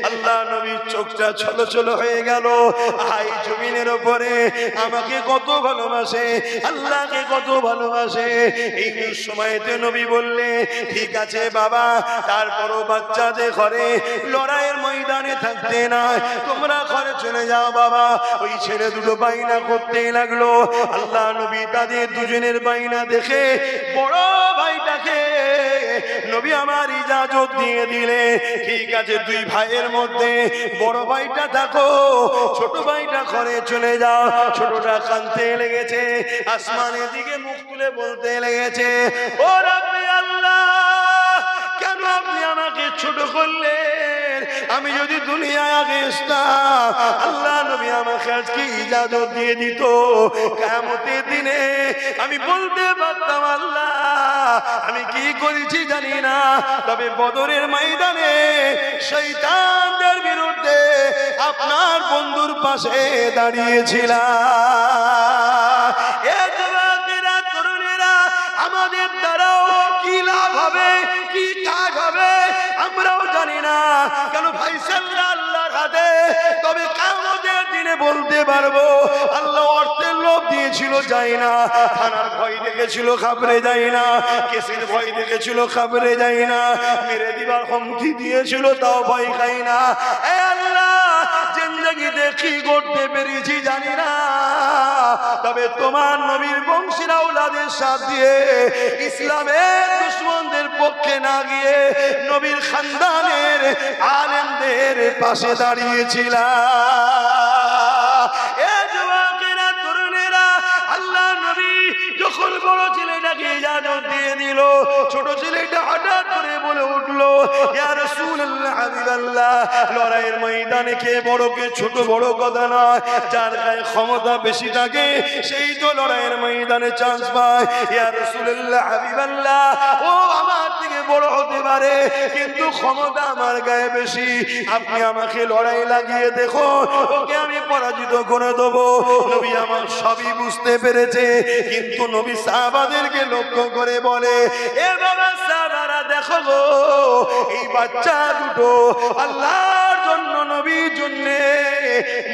আল্লাহ নবীর চোখটা ছলো ছলো হয়ে গেল। আই জমিনের উপরে আমাকে কত ভালোবাসে, আল্লাহকে কত ভালোবাসে। এই সময়তে নবী বললে, ঠিক আছে বাবা, তারপরও বাচ্চাদের ঘরে লড়াইয়ের ময়দানে থাকতে না, তোমরা ঘরে চলে যাও বাবা। ওই ছেলে দুটো বাইনা করতে লাগলো। আল্লাহ নবী তাদের দুজনের বাইনা দেখে বড় ভাইটাকে নবী আমার ইজাজত দিয়ে দিলে, ঠিক আছে দুই ভাইয়ের মধ্যে বড় ভাইটা থাকো, ছোট ভাইটা ঘরে চলে যাও। ছোটটা কাঁদতে লেগেছে, আসমানের দিকে মুখ তুলে বলতে লেগেছে, ও রাব্বি আল্লাহ, কেন আপনি আমাকে ছোট করলেন? আমি যদি দুনিয়ায় আগে আসতাম, আল্লাহ নবী আমাকে আজকে ইজাজত দিয়ে দিত। কিয়ামতের দিনে আমি বলতে পারতাম, আল্লাহ আমি কি করেছি জানি না, তবে বদরের ময়দানে শয়তানদের বিরুদ্ধে আপনার বন্ধুর পাশে দাঁড়িয়েছিলাম। এ যুবকেরা, তরুণেরা, আমাদের দ্বারাও কি লাভ হবে, কি কাজ হবে আমরাও জানি না। কেন ফাইসালরা আল্লাহর হাতে, তবে কিয়ামতের দিনে বলতে পারবো আল্লাহ অর্থের লোভ দিয়েছিল, যাই না। থানার ভয় দেখেছিল, খাবরে যাই না। কেসের ভয় দেখেছিল, খাবরে যাই না। মেরে দিবার হুমকি দিয়েছিল, তাও ভয় খাই না। এ আল্লাহ, জিন্দেগিতে কি করতে পেরেছি জানি না, তবে তোমার নবীর বংশের আওলাদের সাথ দিয়ে ইসলামের দুশমনদের পক্ষে না গিয়ে নবীর খানদানের আলেমদের পাশে দাঁড়িয়েছিলাম। এ যুবকেরা, তরুণেরা, আল্লাহ নবী যখন বড় ছেলেটাকে ইজাজত দিয়ে দিল, ছোট ছেলেটা হঠাৎ করে বলে উঠলো, ইয়া রাসূলুল্লাহ, হাবিবাল্লাহ, লড়াইয়ের ময়দানে কে বড় কে ছোট বড় কথা নয়, যার গায়ে ক্ষমতা বেশি থাকে সেই তো লড়াইয়ের ময়দানে চান্স পায়। ইয়া রাসূলুল্লাহ, হাবিবাল্লাহ, ও আমার থেকে বড় হতে পারে কিন্তু ক্ষমতা আমার গায়ে বেশি। আপনি আমাকে লড়াই লাগিয়ে দেখো, ওকে আমি পরাজিত করে দেবো। নবী আমার সবই বুঝতে পেরেছে, কিন্তু নবী সাহাবাদেরকে লক্ষ্য করে বলে, এ বাবা সাহাবারা, দেখো গো, এই বাচ্চা দুটো আল্লাহর জন্য, নবীর জন্য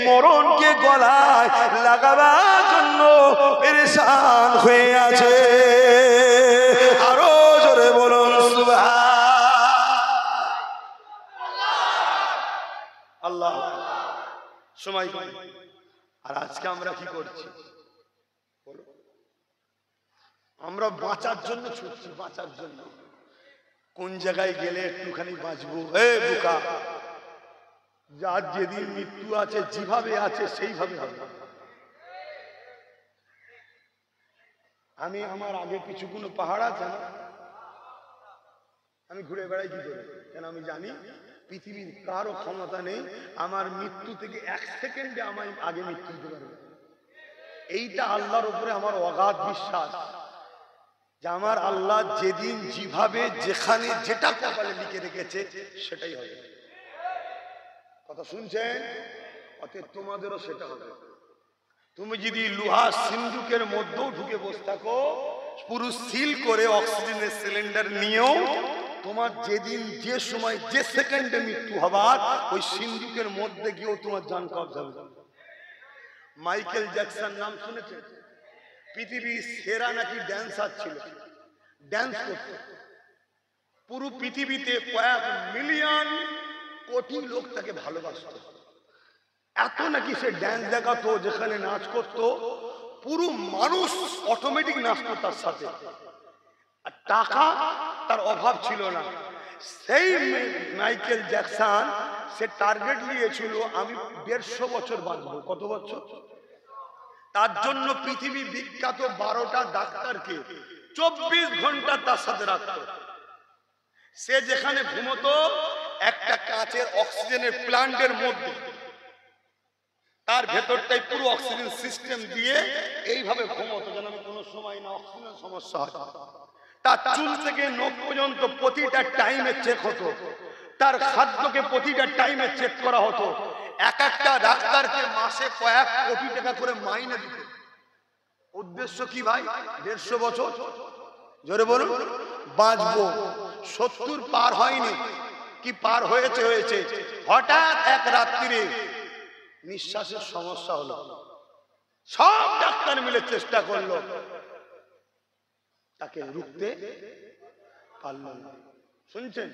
মরণকে গলায় লাগাবার জন্য পেরেশান হয়ে আছে। আরো জোরে বলুন সুবহানাল্লাহ। সময় কম, আর আজকে আমরা কি করছি বলো? আমরা বাঁচার জন্য ছুটছি, বাঁচার জন্য। কোন জায়গায় গেলে একটুখানি বাঁচবো? এ বোকা, যার যেদিন মৃত্যু আছে, যেভাবে আছে সেইভাবে হবে। আমি আমার আগে কিছু কোনো পাহাড় আছে না, আমি ঘুরে বেড়াই কি করে? কেন আমি জানি পৃথিবীর কারো ক্ষমতা নেই আমার মৃত্যু থেকে 1 সেকেন্ডে আমায় আগে মৃত্যু দিতে পারবে। এইটা আল্লাহর উপরে আমার অগাধ বিশ্বাস যে আমার আল্লাহ যেদিন যেভাবে যেখানে যেটা কপালে লিখে রেখেছে সেটাই হবে। কথা শুনছেন? অতএব তোমাদেরও সেটা হবে। তুমি যদি লোহা সিন্ধুকের মধ্যেও ঢুকে বসে থাকো, পুরো সিল করে অক্সিজেনের সিলিন্ডার নিয়েও, তোমার যেদিন যে সময় যে সেকেন্ডে মৃত্যু হবার, ওই সিন্ধুকের মধ্যে গিয়েও তোমার জান কবজা হবে। মাইকেল জ্যাকসন নাম শুনেছেন? পৃথিবীর সেরা নাকি ড্যান্সার ছিল, ড্যান্স করত। পুরো পৃথিবীতে কয়েক মিলিয়ন কোটি লোক তাকে ভালোবাসত। এত নাকি সে ড্যান্স দেখাতো, যেখানে নাচ করত পুরো মানুষ অটোমেটিক নাচতো তার সাথে। আর টাকা তার অভাব ছিল না। সেই মাইকেল জ্যাকসন সে টার্গেট নিয়েছিল, আমি 150 বছর বাঁচবো। কত বছর? তার জন্য পৃথিবী বিখ্যাত 12টা ডাক্তারকে 24 ঘন্টা তার সাথে রাখতো। সে যেখানে ঘুমতো একটা কাঁচের অক্সিজেনের প্ল্যান্টের মধ্যে, তার ভেতরটাই পুরো অক্সিজেন সিস্টেম দিয়ে এইভাবে ঘুমতো, যেন কোনো সময় না অক্সিজেন সমস্যা হয়। তার চুল থেকে নখ পর্যন্ত প্রতিটা টাইমে চেক হতো, তার খাদ্যকে প্রতিটা টাইমে চেক করা হতো। এক একটা ডাক্তারকে মাসে কয়েক কোটি টাকা করে মাইনে দিত। উদ্দেশ্য কি ভাই? 150 বছর, জোরে বলুন, বাঁচবো। 70 পার হয়নি, কি পার হয়েছে হয়েছে। হঠাৎ এক রাত্রিরে নিঃশ্বাসের সমস্যা হলো। সব ডাক্তার মিলে চেষ্টা করলো, তাকে রুখতে পারল না। শুনছেন?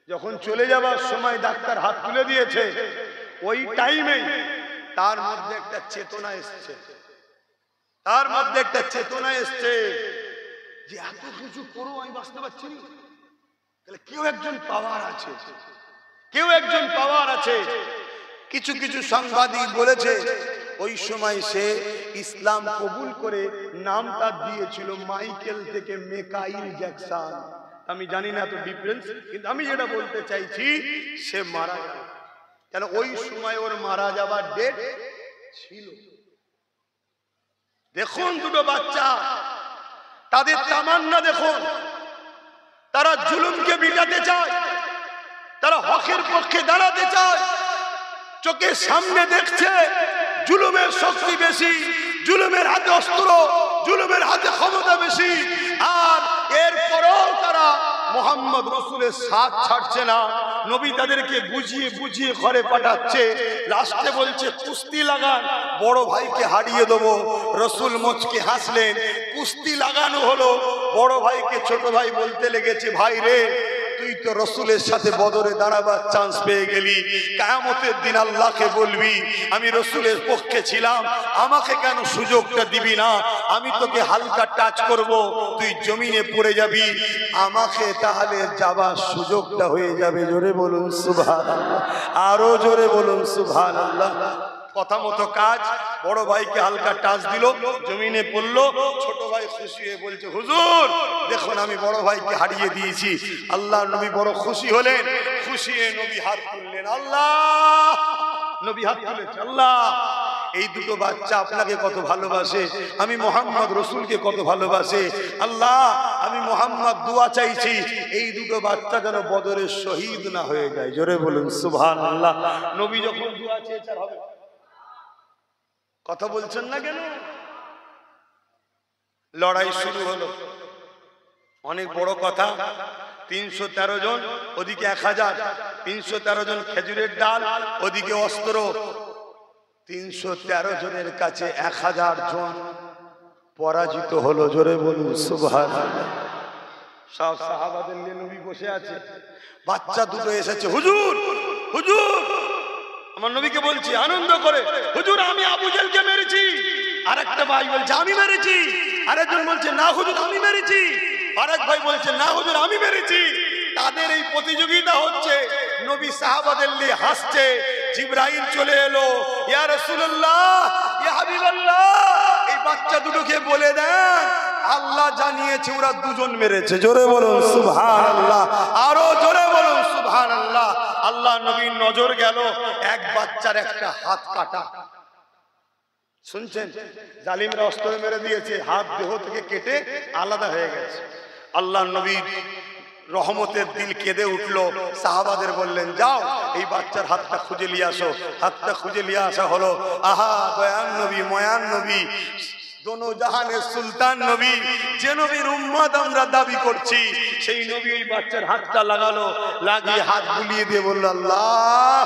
যখন চলে যাবার সময় ডাক্তার হাত তুলে দিয়েছে, ওই টাইমে তার মধ্যে একটা চেতনা এসছে, তার মধ্যে একটা চেতনা এসছে যে এত কিছু করেও আমি বাঁচতে পারছি না, তাহলে কেউ একজন পাওয়ার আছে, কেউ একজন পাওয়ার আছে। কিছু কিছু সাংবাদিক বলেছে ওই সময় সে ইসলাম কবুল করে নাম তার দিয়েছিল মাইকেল থেকে মেকাইল জ্যাকসন। আমি জানি না তো ডিফারেন্স, কিন্তু আমি যেটা বলতে চাইছি সে মারা গেল, কেন ওই সময় ওর মারা যাবার ডেট ছিল। দেখুন দুটো বাচ্চা, তাদের তামান্না দেখুন, তারা জুলুমকে মিটাতে চায়, তারা হকের পক্ষে দাঁড়াতে চায়। চোখের সামনে দেখছে জুলুমের শক্তি বেশি, জুলুমের হাতে অস্ত্র, জুলুমের হাতে ক্ষমতা বেশি, আর এরপরও তারা মোহাম্মদ রসুলের সাথ ছাড়ছে না। নবী তাদেরকে বুঝিয়ে বুঝিয়ে ঘরে পাঠাচ্ছে। লাস্টে বলছে কুস্তি লাগান, বড় ভাইকে হারিয়ে দেবো। রসুল মুচকি হাসলেন। কুস্তি লাগানো হলো, বড় ভাইকে ছোট ভাই বলতে লেগেছে, ভাই রে তুই তো রসুলের সাথে বদরে দাঁড়াবার চান্স পেয়ে গেলি, কিয়ামতের দিন আল্লাহকে বলবি আমি রসুলের পক্ষে ছিলাম, আমাকে কেন সুযোগটা দিবি না? আমি তোকে হালকা টাচ করব, তুই জমিনে পড়ে যাবি, আমাকে তাহলে যাবার সুযোগটা হয়ে যাবে। জোরে বলুন সুবহানাল্লাহ, আরো জোরে বলুন সুবহানাল্লাহ। কথা মতো কাজ, বড় ভাইকে হালকা টাচ দিল, জমিনে পড়লো। ছোট ভাই খুশি হয়ে বলছে, হুজুর দেখুন আমি বড় ভাইকে হারিয়ে দিয়েছি। আল্লাহ নবী বড় খুশি হলেন। খুশি হয়ে নবী হাত তুললেন, আল্লাহ, নবী হাত তুলেছে, আল্লাহ এই দুটো বাচ্চা আপনাকে কত ভালোবাসে, আমি মোহাম্মদ রসুলকে কত ভালোবাসে। আল্লাহ আমি মোহাম্মদ দোয়া চাইছি এই দুটো বাচ্চা যেন বদরের শহীদ না হয়ে যায়। জোরে বলুন সুবহানাল্লাহ। নবী যখন দোয়া চেয়েছে হবে, কথা বলছেন না কেন? লড়াই শুরু হলো, অনেক বড় কথা। 313 জন, ওদিকে 1000, 313 জন খেজুরের ডাল, ওদিকে অস্ত্র। 313 জনের কাছে 1000 জন পরাজিত হলো। জোরে বলুন সুবহানাল্লাহ। সব সাহাবাদের নিয়ে নবী বসে আছে, বাচ্চা দুটো এসেছে, হুজুর হুজুর, আমার নবীকে বলছি আনন্দ করে, হুজুর আমি আবু জেলকে মেরেছি। আরেকটা ভাই বলছে আমি মেরেছি, আরেকজন বলছে না হুজুর আমি মেরেছি, আরেক ভাই বলছে না হুজুর আমি মেরেছি। তাদের এই প্রতিযোগিতা হচ্ছে, নবী সাহাবাদের নিয়ে হাসছে। জিবরাইল চলে এলো, ইয়া রাসূলুল্লাহ, ইয়া হাবিবাল্লাহ, এই বাচ্চা দুটোকে বলে দেন আল্লাহ জানিয়েছে ওরা দুজন মেরেছে। জোরে বলুন সুবহানাল্লাহ, আরো জোরে বলুন সুবহানাল্লাহ। আল্লাহ নবীর নজর গেল, এক বাচ্চার একটা হাত কাটা। শুনছেন? জালিমরা অস্ত্র মেরে দিয়েছে, হাত দেহ থেকে কেটে আলাদা হয়ে গেছে। আল্লাহ নবী রহমতের দিল কেঁদে উঠলো। সাহাবাদের বললেন যাও এই বাচ্চার হাতটা খুঁজে নিয়ে আসো। হাতটা খুঁজে নিয়ে আসা হলো। আহা দয়ান নবী, ময়ান নবী, দোনো জাহানের সুলতান নবী, যে নবীর উম্মত আমরা দাবি করছি, সেই নবী ওই বাচ্চার হাতটা লাগালো, লাগিয়ে হাত বুলিয়ে দিয়ে বলল আল্লাহ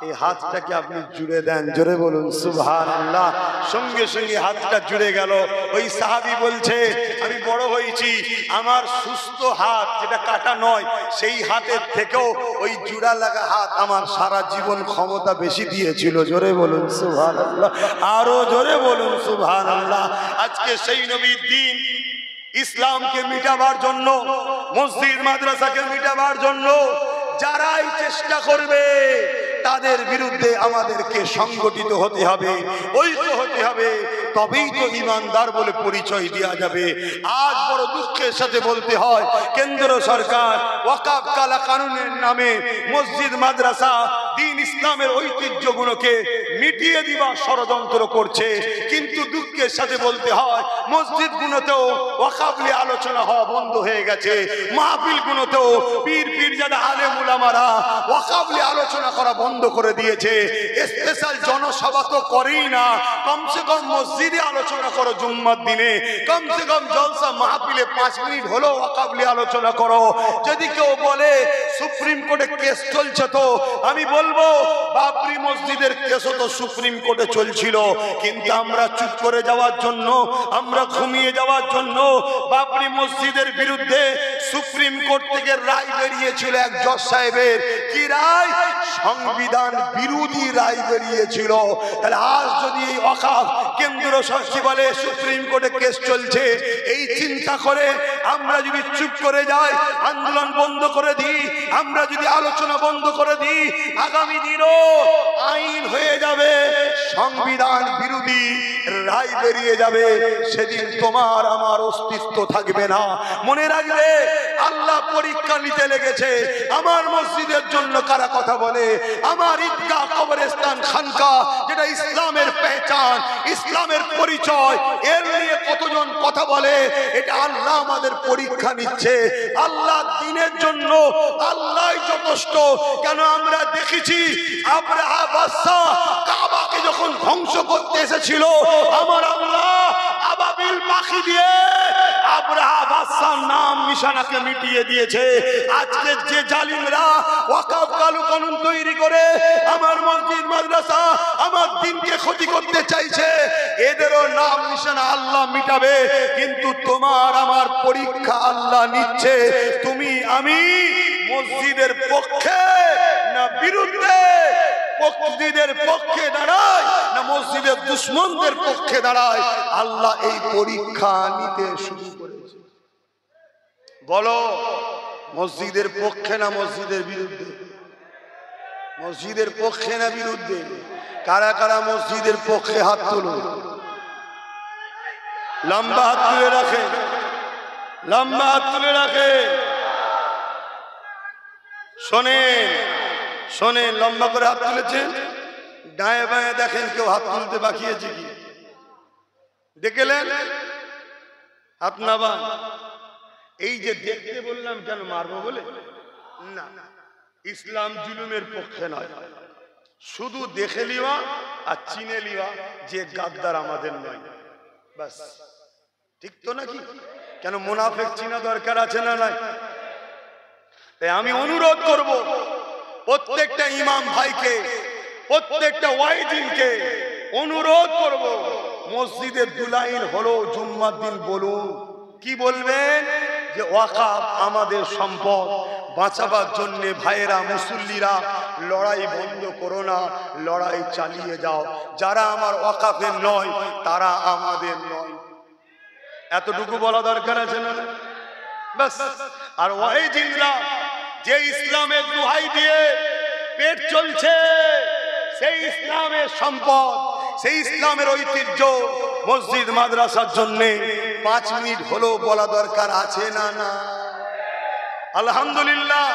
এই হাতটাকে আপনি জুড়ে দেন। জোরে বলুন সুবহানাল্লাহ। সঙ্গে সঙ্গে হাতটা জুড়ে গেল। ওই সাহাবী বলছে আমি বড় হয়েছি, আমার সুস্থ হাত যেটা কাটা নয় সেই হাতের থেকেও ওই জুড়া লাগা হাত আমার সারা জীবন ক্ষমতা বেশি দিয়েছিল। জোরে বলুন সুবহানাল্লাহ, আরো জোরে বলুন সুবহানাল্লাহ। আজকে সেই নবীর দিন ইসলামকে মিটাবার জন্য, মসজিদ মাদ্রাসাকে মিটাবার জন্য যারাই চেষ্টা করবে তাদের বিরুদ্ধে আমাদেরকে সংগঠিত হতে হবে, ঐক্য হতে হবে, তবেই তো ইমানদার বলে পরিচয় দেওয়া যাবে। আজ বড় দুঃখের সাথে বলতে হয়, কেন্দ্র সরকার ওয়াকফ কালা কানুনের নামে মসজিদ মাদ্রাসা দ্বীন ইসলামের ঐতিহ্যগুলোকে মিটিয়ে দিবার ষড়যন্ত্র করছে। কিন্তু দুঃখের সাথে বলতে হয়, মসজিদগুলোতেও ওয়াকফ নিয়ে আলোচনা হওয়া বন্ধ হয়ে গেছে। মাহফিলগুলোতেও পীর পীরজাদা আলেম উলামারা ওয়াকফ নিয়ে আলোচনা করা বন্ধ করে দিয়েছে। স্পেশাল জনসভা তো করেই না, কমসে কম মসজিদে আলোচনা করো, জুম্মার দিনে কমসে কম জলসা মাহফিলে 5 মিনিট হলো ওয়াকফ নিয়ে আলোচনা করো। যদি কেউ বলে সুপ্রিম কোর্টে কেস চলছে, তো আমি বলবো বাবরি মসজিদের কেসও তো সুপ্রিম কোর্টে চলছিল, কিন্তু আমরা চুপ করে যাওয়ার জন্য, আমরা ঘুমিয়ে যাওয়ার জন্য বাবরি মসজিদের বিরুদ্ধে সুপ্রিম কোর্ট থেকে রায় বেরিয়েছিল এক জজ সাহেবের। কি রায়? সংবিধান বিরোধী রায় বেরিয়েছিল। তাহলে আজ যদি এই ওয়াকফ কেন্দ্র সরকার বলে সুপ্রিম কোর্টে কেস চলছে, এই চিন্তা করে আমরা যদি চুপ করে যাই, আন্দোলন বন্ধ করে দিই, আমরা যদি আলোচনা বন্ধ করে দিই, আগামী দিনও আইন হয়ে যাবে, সংবিধান বিরোধী রায় বেরিয়ে যাবে। সেদিন তোমার আমার অস্তিত্ব থাকবে না। মনে রাখবে, আল্লাহ পরীক্ষা নিতে লেগেছে। আমার মসজিদের জন্য কারা কথা বলে, আমার ঈদগাহ, কবরস্থান, খানকা, যেটা ইসলামের পেহচান, ইসলামের পরিচয়, এর নিয়ে কতজন কথা বলে, এটা আল্লাহ আমাদের পরীক্ষা নিচ্ছে। আল্লাহ দ্বীনের জন্য আল্লাহই যথেষ্ট। কেন আমরা দেখেছি আব্রাহা বাদশাহ কাবাকে যখন ধ্বংস করতে এসেছিল, আমার আল্লাহ আবাবিল পাখি দিয়ে আব্রাহা বাদশার নাম নিশানাকে মিটিয়ে দিয়েছে। আজকে যে জালিমরা ওয়াকফ কালু কানুন তৈরি করে আমার মসজিদ মাদ্রাসা, আমার দ্বীনকে ক্ষতি করতে চাইছে, এদেরও নাম নিশানা আল্লাহ মিটাবে। কিন্তু তোমার আমার পরীক্ষা আল্লাহ নিচ্ছে। তুমি আমি মসজিদের পক্ষে না বিরুদ্ধে, মসজিদের পক্ষে দাঁড়ায় না মসজিদের দুশমনদের পক্ষে দাঁড়ায়, আল্লাহ এই পরীক্ষা নিতে শুরু করেছে। বলো, মসজিদের পক্ষে না মসজিদের বিরুদ্ধে? মসজিদের পক্ষে না বিরুদ্ধে? কারা কারা মসজিদের পক্ষে হাত তুলুন, লম্বা হাত তুলে রাখে, লম্বা হাত তুলে রাখে। শোনেন শোনেন, লম্বা করে হাত তুলেছেন, ডায়ে বায়ে দেখেন কেউ হাত তুলতে বাকিয়েছে কি? দেখলেন? হাত নামান। এই যে দেখতে বললাম কেন, মারবো বলে না, ইসলাম জুলুমের পক্ষে নয়। শুধু দেখে লিওয়া আর চিনে লিওয়া যে গাদ্দার আমাদের নয়, বাস। ঠিক তো নাকি? কেন মুনাফিক চিনা দরকার আছে না নাই? তাই আমি অনুরোধ করব প্রত্যেকটা ইমাম ভাইকে, প্রত্যেকটা ওয়াইজিনকে অনুরোধ করব, মসজিদের দুলাইন হলো জুম্মার দিন বলুন। কি বলবেন? যে ওয়াকফ আমাদের সম্পদ, বাঁচাবার জন্য ভাইয়েরা মুসল্লিরা লড়াই বন্ধ করো না, লড়াই চালিয়ে যাও। যারা আমার ওয়াকফের নয় তারা আমাদের নয়, এতটুকু বলা দরকার আছে না? বাস। আর ওয়াইজিনরা যে ইসলামের দোহাই দিয়ে পেট চলছে, সেই ইসলামের সম্পদ, সেই ইসলামের ঐতিহ্য মসজিদ মাদ্রাসার জন্য 5 মিনিট হলো বলা দরকার আছে না? না। আলহামদুলিল্লাহ,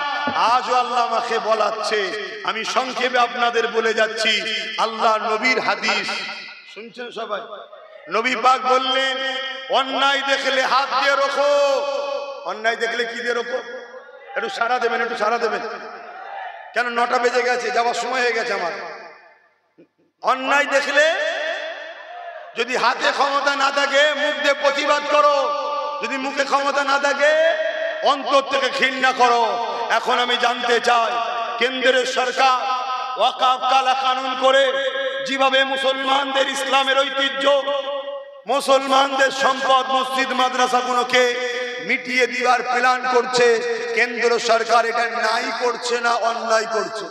আজও আল্লাহ আমাকে বলাচ্ছে। আমি সংক্ষেপে আপনাদের বলে যাচ্ছি, আল্লাহ নবীর হাদিস শুনছেন সবাই? নবী পাক বললেন, অন্যায় দেখলে হাত দিয়ে রোখো। অন্যায় দেখলে কি দিয়ে রোখো? একটু সাড়া দেবেন, একটু সাড়া দেবেন। কেন 9টা বেজে গেছে, যাওয়ার সময় হয়ে গেছে আমার। অন্যায় দেখলে যদি হাতে ক্ষমতা না থাকে মুখ দিয়ে প্রতিবাদ করো, যদি মুখে ক্ষমতা না থাকে অন্তর থেকে ঘৃণা করো। এখন আমি জানতে চাই, কেন্দ্রের সরকার ওয়াকফ কালা কানুন করে যেভাবে মুসলমানদের ইসলামের ঐতিহ্য, মুসলমানদের সম্পদ মসজিদ মাদ্রাসাগুলোকে মিটিয়ে দেওয়ার প্ল্যান করছে, কেন্দ্র সরকার এটা নাই করছে না অন্যায় করছে?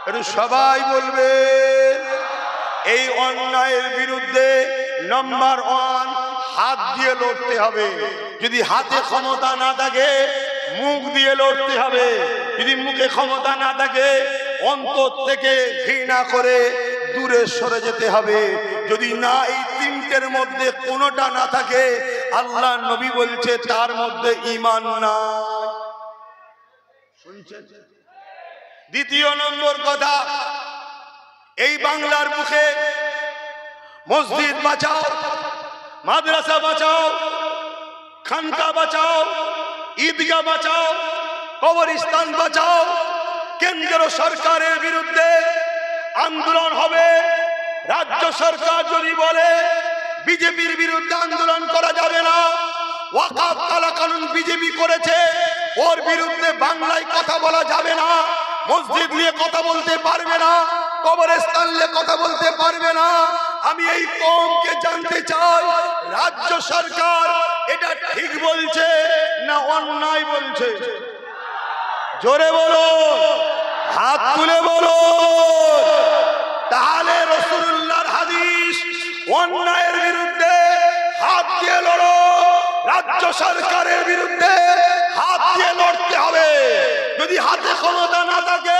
একটু সবাই বলবে। এই অন্যায়ের বিরুদ্ধে নাম্বার 1 হাত দিয়ে লড়তে হবে। যদি হাতে ক্ষমতা না থাকে মুখ দিয়ে লড়তে হবে। যদি মুখে ক্ষমতা না থাকে অন্তর থেকে ঘৃণা করে দূরে সরে যেতে হবে। যদি না এই তিনটের মধ্যে কোনোটা না থাকে, আল্লাহ নবী বলছে তার মধ্যে ঈমান নাই। শুনছেন? দ্বিতীয় নম্বর কথা, এই বাংলার মুখে মসজিদ বাঁচাও, মাদ্রাসা বাঁচাও, খানকা বাঁচাও, ঈদগাহ বাঁচাও, কবরস্থান বাঁচাও, কেন্দ্র সরকারের বিরুদ্ধে আন্দোলন হবে। রাজ্য সরকার যদি বলে বিজেপির বিরুদ্ধে আন্দোলন করা যাবে না, ওয়াকফ কালা কানুন বিজেপি করেছে, ওর বিরুদ্ধে বাংলায় কথা বলা যাবে না, মসজিদ নিয়ে কথা বলতে পারবে না, কবরস্থান নিয়ে কথা বলতে পারবে না। আমি এই কওমকে জানতে চাই, রাজ্য সরকার এটা ঠিক বলছে না অন্যায় বলছে? জোরে বলো, হাত তুলে বলো। তাহলে রাসূলুল্লাহর হাদিস, অন্যায়ের বিরুদ্ধে হাত দিয়ে লড়ো, রাজ্য সরকারের বিরুদ্ধে হাত দিয়ে লড়তে হবে। যদি হাতে ক্ষমতা না থাকে,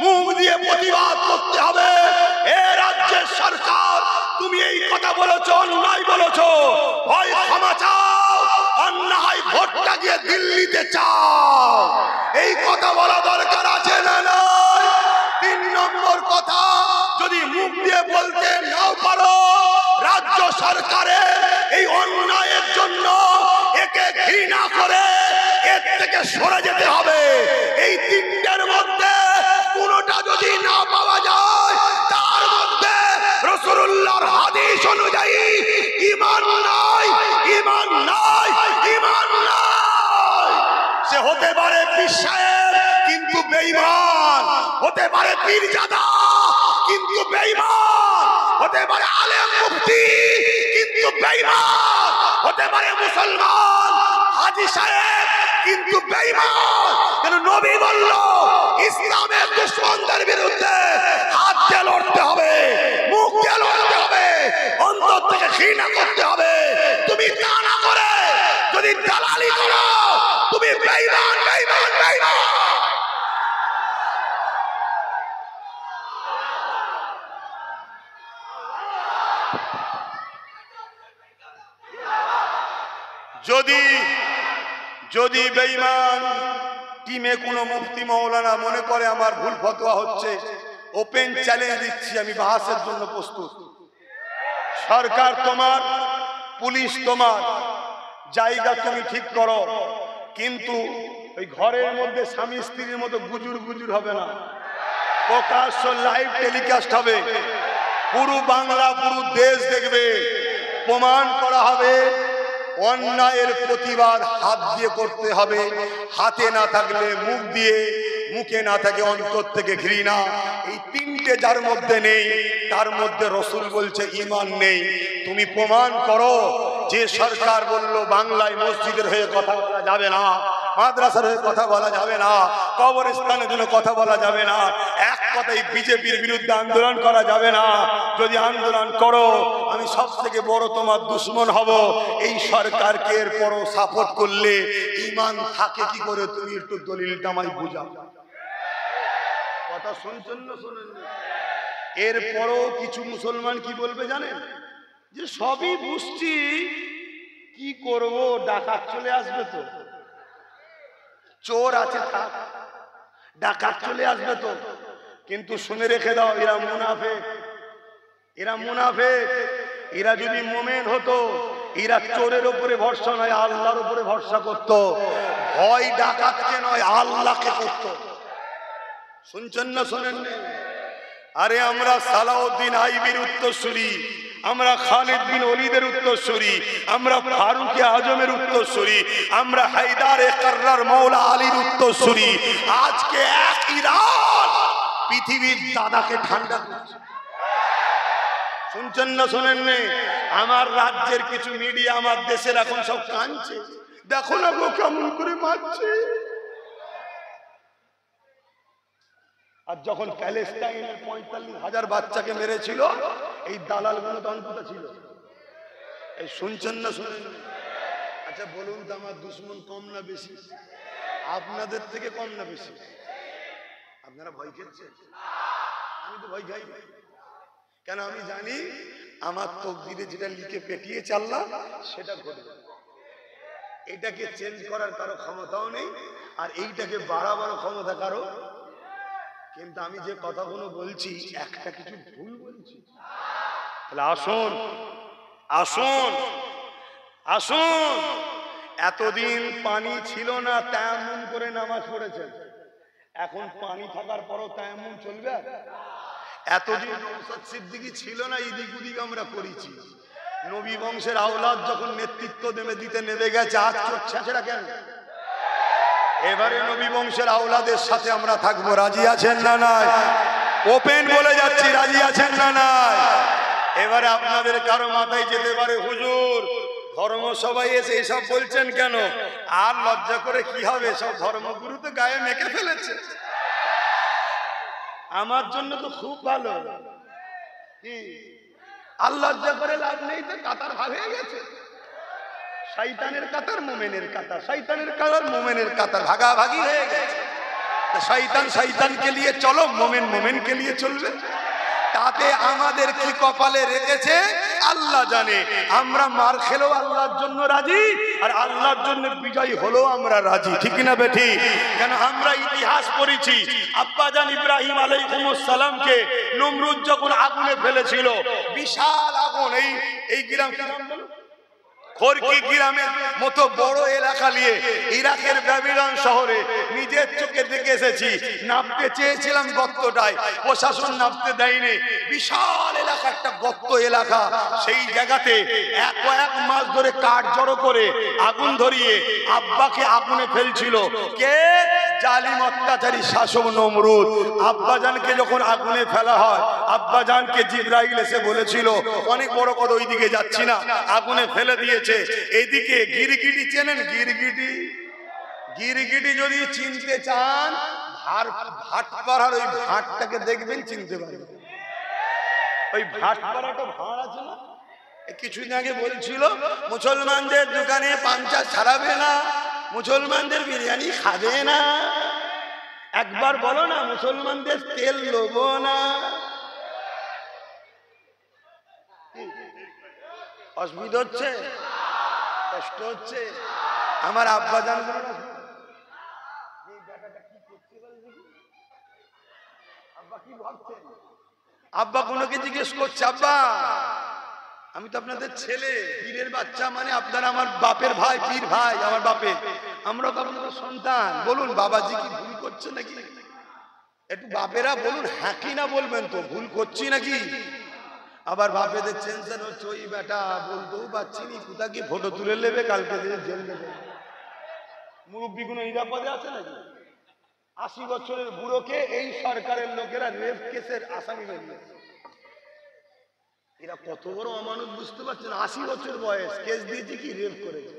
মুখ দিয়ে প্রতিবাদ করতে হবে। এ রাজ্যের সরকার, তুমি এই কথা বলেছো, অন্যায় বলেছো, হয় ক্ষমা চাও, অন্যায় ভোটটা গিয়ে দিল্লিতে চাও। এই কথা বলা দরকার আছে না নাই? তিন নম্বর কথা, যদি মুখ দিয়ে বলতে নাও পারো, রাজ্য সরকারের এই অন্যায়ের জন্য একে ঘৃণা করে এর থেকে সরে যেতে হবে। এই তিনটার মধ্যে কোনোটা যদি না পাওয়া যায়, তার মধ্যে রাসূলুল্লাহর হাদিস অনুযায়ী ঈমান নাই, ঈমান নাই, ঈমান নাই। সে হতে পারে পীর সাহেব কিন্তু বেঈমান, হতে পারে পীরজাদা কিন্তু বেঈমান, হতে পারে আলেম মুফতি কিন্তু বেঈমান, হতে পারে মুসলমান হাজী সাহেব কিন্তু বেঈমান। কেন? নবী বলল ইসলামের দুশমনদের বিরুদ্ধে হাত দিয়ে লড়তে হবে, মুখ দিয়ে লড়তে হবে, অন্তর থেকে ঘৃণা করতে হবে। তুমি তা না করে যদি দালালি করো, তুমি বেঈমান, বেঈমান, বেঈমান। যদি বেঈমান টিমে কোনো মুফতি মাওলানা মনে করে আমার ভুল ফতোয়া হচ্ছে, ওপেন চ্যালেঞ্জ দিচ্ছি, আমি বাহাসের জন্য প্রস্তুত। সরকার তোমার, পুলিশ তোমার, জায়গা তুমি ঠিক করো, কিন্তু ওই ঘরের মধ্যে স্বামী স্ত্রীর মতো গুজুর গুজুর হবে না। প্রকাশ্য লাইভ টেলিকাস্ট হবে, পুরো বাংলা, পুরো দেশ দেখবে, প্রমাণ করা হবে। অন্যায়ের প্রতিবাদ হাত দিয়ে করতে হবে, হাতে না থাকলে মুখ দিয়ে, মুখে না থাকে অন্তর থেকে ঘৃণা। এই তিনটে যার মধ্যে নেই, তার মধ্যে রাসূল বলছে ঈমান নেই। তুমি প্রমাণ করো। যে সরকার বলল বাংলায় মসজিদের হয়ে কথা বলা যাবে না, মাদ্রাসার হয়ে কথা বলা যাবে না, কবরস্থানের জন্য কথা বলা যাবে না, এক কথাই বিজেপির বিরুদ্ধে আন্দোলন করা যাবে না, যদি আন্দোলন করো আমি সব থেকে বড় তোমার দুশ্মন হব, এই সরকারকে এরপরও সাপোর্ট করলে ঈমান থাকে কি করে? তুমি একটু দলিলটা আমায় বুঝাও। কথা শুনছেন না শোনেন? এরপরও কিছু মুসলমান কি বলবে জানেন? যে সবই বুঝছি, কি করব, ডাকাত চলে আসবে তো, চোর আছে থাক, ডাকাত চলে আসবে তো। কিন্তু শুনে রেখে দাও, এরা মুনাফিক, এরা মুনাফিক। এরা যদি মুমিন হতো, এরা চোরের উপরে ভরসা নয় আল্লাহর উপরে ভরসা করত, হয় ডাকাতকে নয় আল্লাহকে করত। শুনছেন না শোনেন? আরে আমরা সালাউদ্দিন আইবির উত্তরসূরি, আমরা খালিদ বিন ওলীদের উত্তরসূরি, আমরা ফারুক আজমের উত্তরসূরি, আমরা হায়দারে কাররার মাওলা আলীর উত্তরসূরি। আজকে এক ইরান পৃথিবীর দাদাকে ঠান্ডা করছে। শুনছেন না শোনেন? আমার রাজ্যের কিছু মিডিয়া আমার দেশের এখন সব কাঁদছে, দেখো না গো কেমন করে মারছে। আর যখন প্যালেস্টাইনের 45,000 বাচ্চাকে মেরেছিল, এই দালালগুলো তখন কোথায় ছিল? এই শুনছেন না শোনেন? আচ্ছা বলুন তো, আমার দুশ্মন কম না বেশি? আপনাদের থেকে কম না বেশি? আপনারা ভয় খেয়েছেন? আমি তো ভয় খাই না। কেন? আমি জানি আমার তকদিরে যেটা লিখে পেটিয়ে চাললাম সেটা ঘটবে। এটাকে চেঞ্জ করার কারো ক্ষমতাও নেই, আর এইটাকে বাড়াবারও ক্ষমতা কারো। কিন্তু আমি যে কথাগুলো বলছি একটা কিছু ভুল বলছি। তাহলে আসুন আসুন আসুন, এতদিন পানি ছিল না, তায়াম্মুম করে নামাজ পড়েছেন। এখন পানি থাকার পরও তায়াম্মুম চলবে? এতদিন নওশাদ সিদ্দিকী ছিল না, ইদিক উদিক আমরা করেছি। নবী বংশের আওলাদ যখন নেতৃত্ব দিতে নেমে গেছে, আজ চলছে সেটা কেন? এবারে নবী বংশের আওলাদের সাথে আমরা থাকবো। রাজি আছেন না নাই? ওপেন বলে যাচ্ছি, রাজি আছেন না নাই? এবারে আপনাদের কারো মাথায় যেতে পারে, হুজুর ধর্মসভায় এসে এসব বলছেন কেন? আর লজ্জা করে কি হবে? সব ধর্মগুরু তো গায়ে মেখে ফেলেছে। আমার জন্য তো খুব ভালো। কি আর লজ্জা করে লাভ নেই, তো কাতার ভাগ হয়ে গেছে। শয়তানের কাতার, মোমেনের কাতার, শয়তানের কাতার, মোমেনের কাতার ভাগাভাগি হয়ে গেছে। শয়তান শয়তানকে নিয়ে চলো, মোমেন মোমেনকে নিয়ে চলবে। তাতে আমাদের কি কপালে রেখেছে আল্লাহ জানে। আমরা মার খেলেও আল্লাহর জন্য রাজি, আর আল্লাহর জন্য বিজয় হলেও আমরা রাজি। ঠিক না বেঠি? কেন? আমরা ইতিহাস পড়েছি, আব্বাজান ইব্রাহিম আলাইহিস সালামকে নমরুদ যখন আগুনে ফেলেছিল, বিশাল আগুন, এই গ্রাম খরকি গ্রামের মতো বড় এলাকা নিয়ে ইরাকের ব্যাবিলন শহরে নিজের চোখে দেখে এসেছি। নামতে চেয়েছিলাম গর্তটায়, প্রশাসন নামতে দেয়নি। বিশাল এলাকা, একটা গর্ত এলাকা। সেই জায়গাতে কয়েক মাস ধরে কাঠ জড়ো করে আগুন ধরিয়ে আব্বাকে আগুনে ফেলছিল কে? জালিম অত্যাচারী শাসক নমরুদ। আব্বাজানকে যখন আগুনে ফেলা হয়, আব্বাজানকে জিবরাইল এসে বলেছিল, অনেক বড় কথা, ওইদিকে যাচ্ছি না, আগুনে ফেলে দিয়েছে। এইদিকে গিরগিটি চেনেন? গিরগিটি, গিরগিটি যদি চিনতে চান, ভাটপাড়ার ওই ভাটটাকে দেখবেন, চিনতে পারবেন। ওই ভাটপাড়াটা ভাড় আছে না? কিছুদিন আগে বলছিল মুসলমানদের দোকানে পাঞ্চা ছাড়াবে না, মুসলমানদের বিরিয়ানি খাবে না। একবার বলো না, মুসলমানদের তেল লোবো না। অসুবিধা হচ্ছে? কষ্ট হচ্ছে? আমার আব্বা জান আব্বা কোনোকে জিজ্ঞেস করছে, আব্বা আমি তো আপনাদের ছেলে, পীরের বাচ্চা, মানে আপনারা আমার বাপের ভাই, পীর ভাই আমার বাপের, আমরা তো আপনাদের সন্তান, বলুন বাবাজি কি ভুল করছে নাকি? একটু বাপেরা বলুন, হ্যাঁ কি না বলবেন তো, ভুল করছি নাকি? আবার বাপেদের টেনশন হচ্ছে, ওই বেটা বলতেও পারছি নি, কোথা কি ফটো তুলে নেবে, কালকে জেল দেবে। মুরব্বী কোনো নিরাপদে আছে নাকি? 80 বছরের বুড়োকে এই সরকারের লোকেরা রেপ কেসের আসামি বানিয়েছে। এরা কত বড় অমানুষ বুঝতে পারছেন? 80 বছর বয়স, কেস দিয়েছে কি? রেপ করেছে।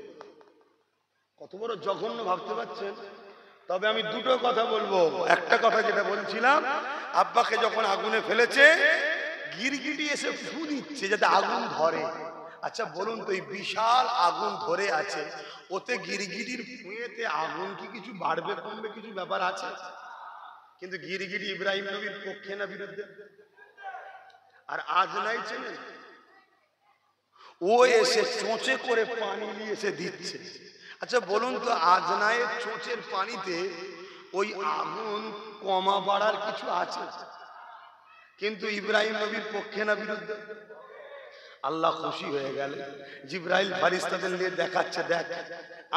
কত বড় জঘন্য ভাবতে পারছেন? তবে আমি দুটো কথা বলবো। একটা কথা যেটা বলছিলাম, আব্বাকে যখন আগুনে ফেলেছে, গিরগিটি এসে ফু দিচ্ছে যাতে আগুন ধরে। আচ্ছা বলুন তো, এই বিশাল আগুন ধরে আছে, ওতে গিরগিটির ফুঁয়েতে আগুন কি কিছু বাড়বে কমবে, কিছু ব্যাপার আছে? কিন্তু গিরগিটি ইব্রাহিম নবীর পক্ষে না বিরুদ্ধে? আর আজ নাই চেনেন, ও এসে চোঁচে করে পানি নিয়ে এসে দিচ্ছে। আচ্ছা বলুন তো, আজনায়ের চোঁচের পানিতে ওই আগুন কমা বাড়ার কিছু আছে? কিন্তু ইব্রাহিম নবীর পক্ষে না বিরুদ্ধে? আল্লাহ খুশি হয়ে গেল, জিবরাইল ফারিস্তাদের নিয়ে দেখাচ্ছে, দেখ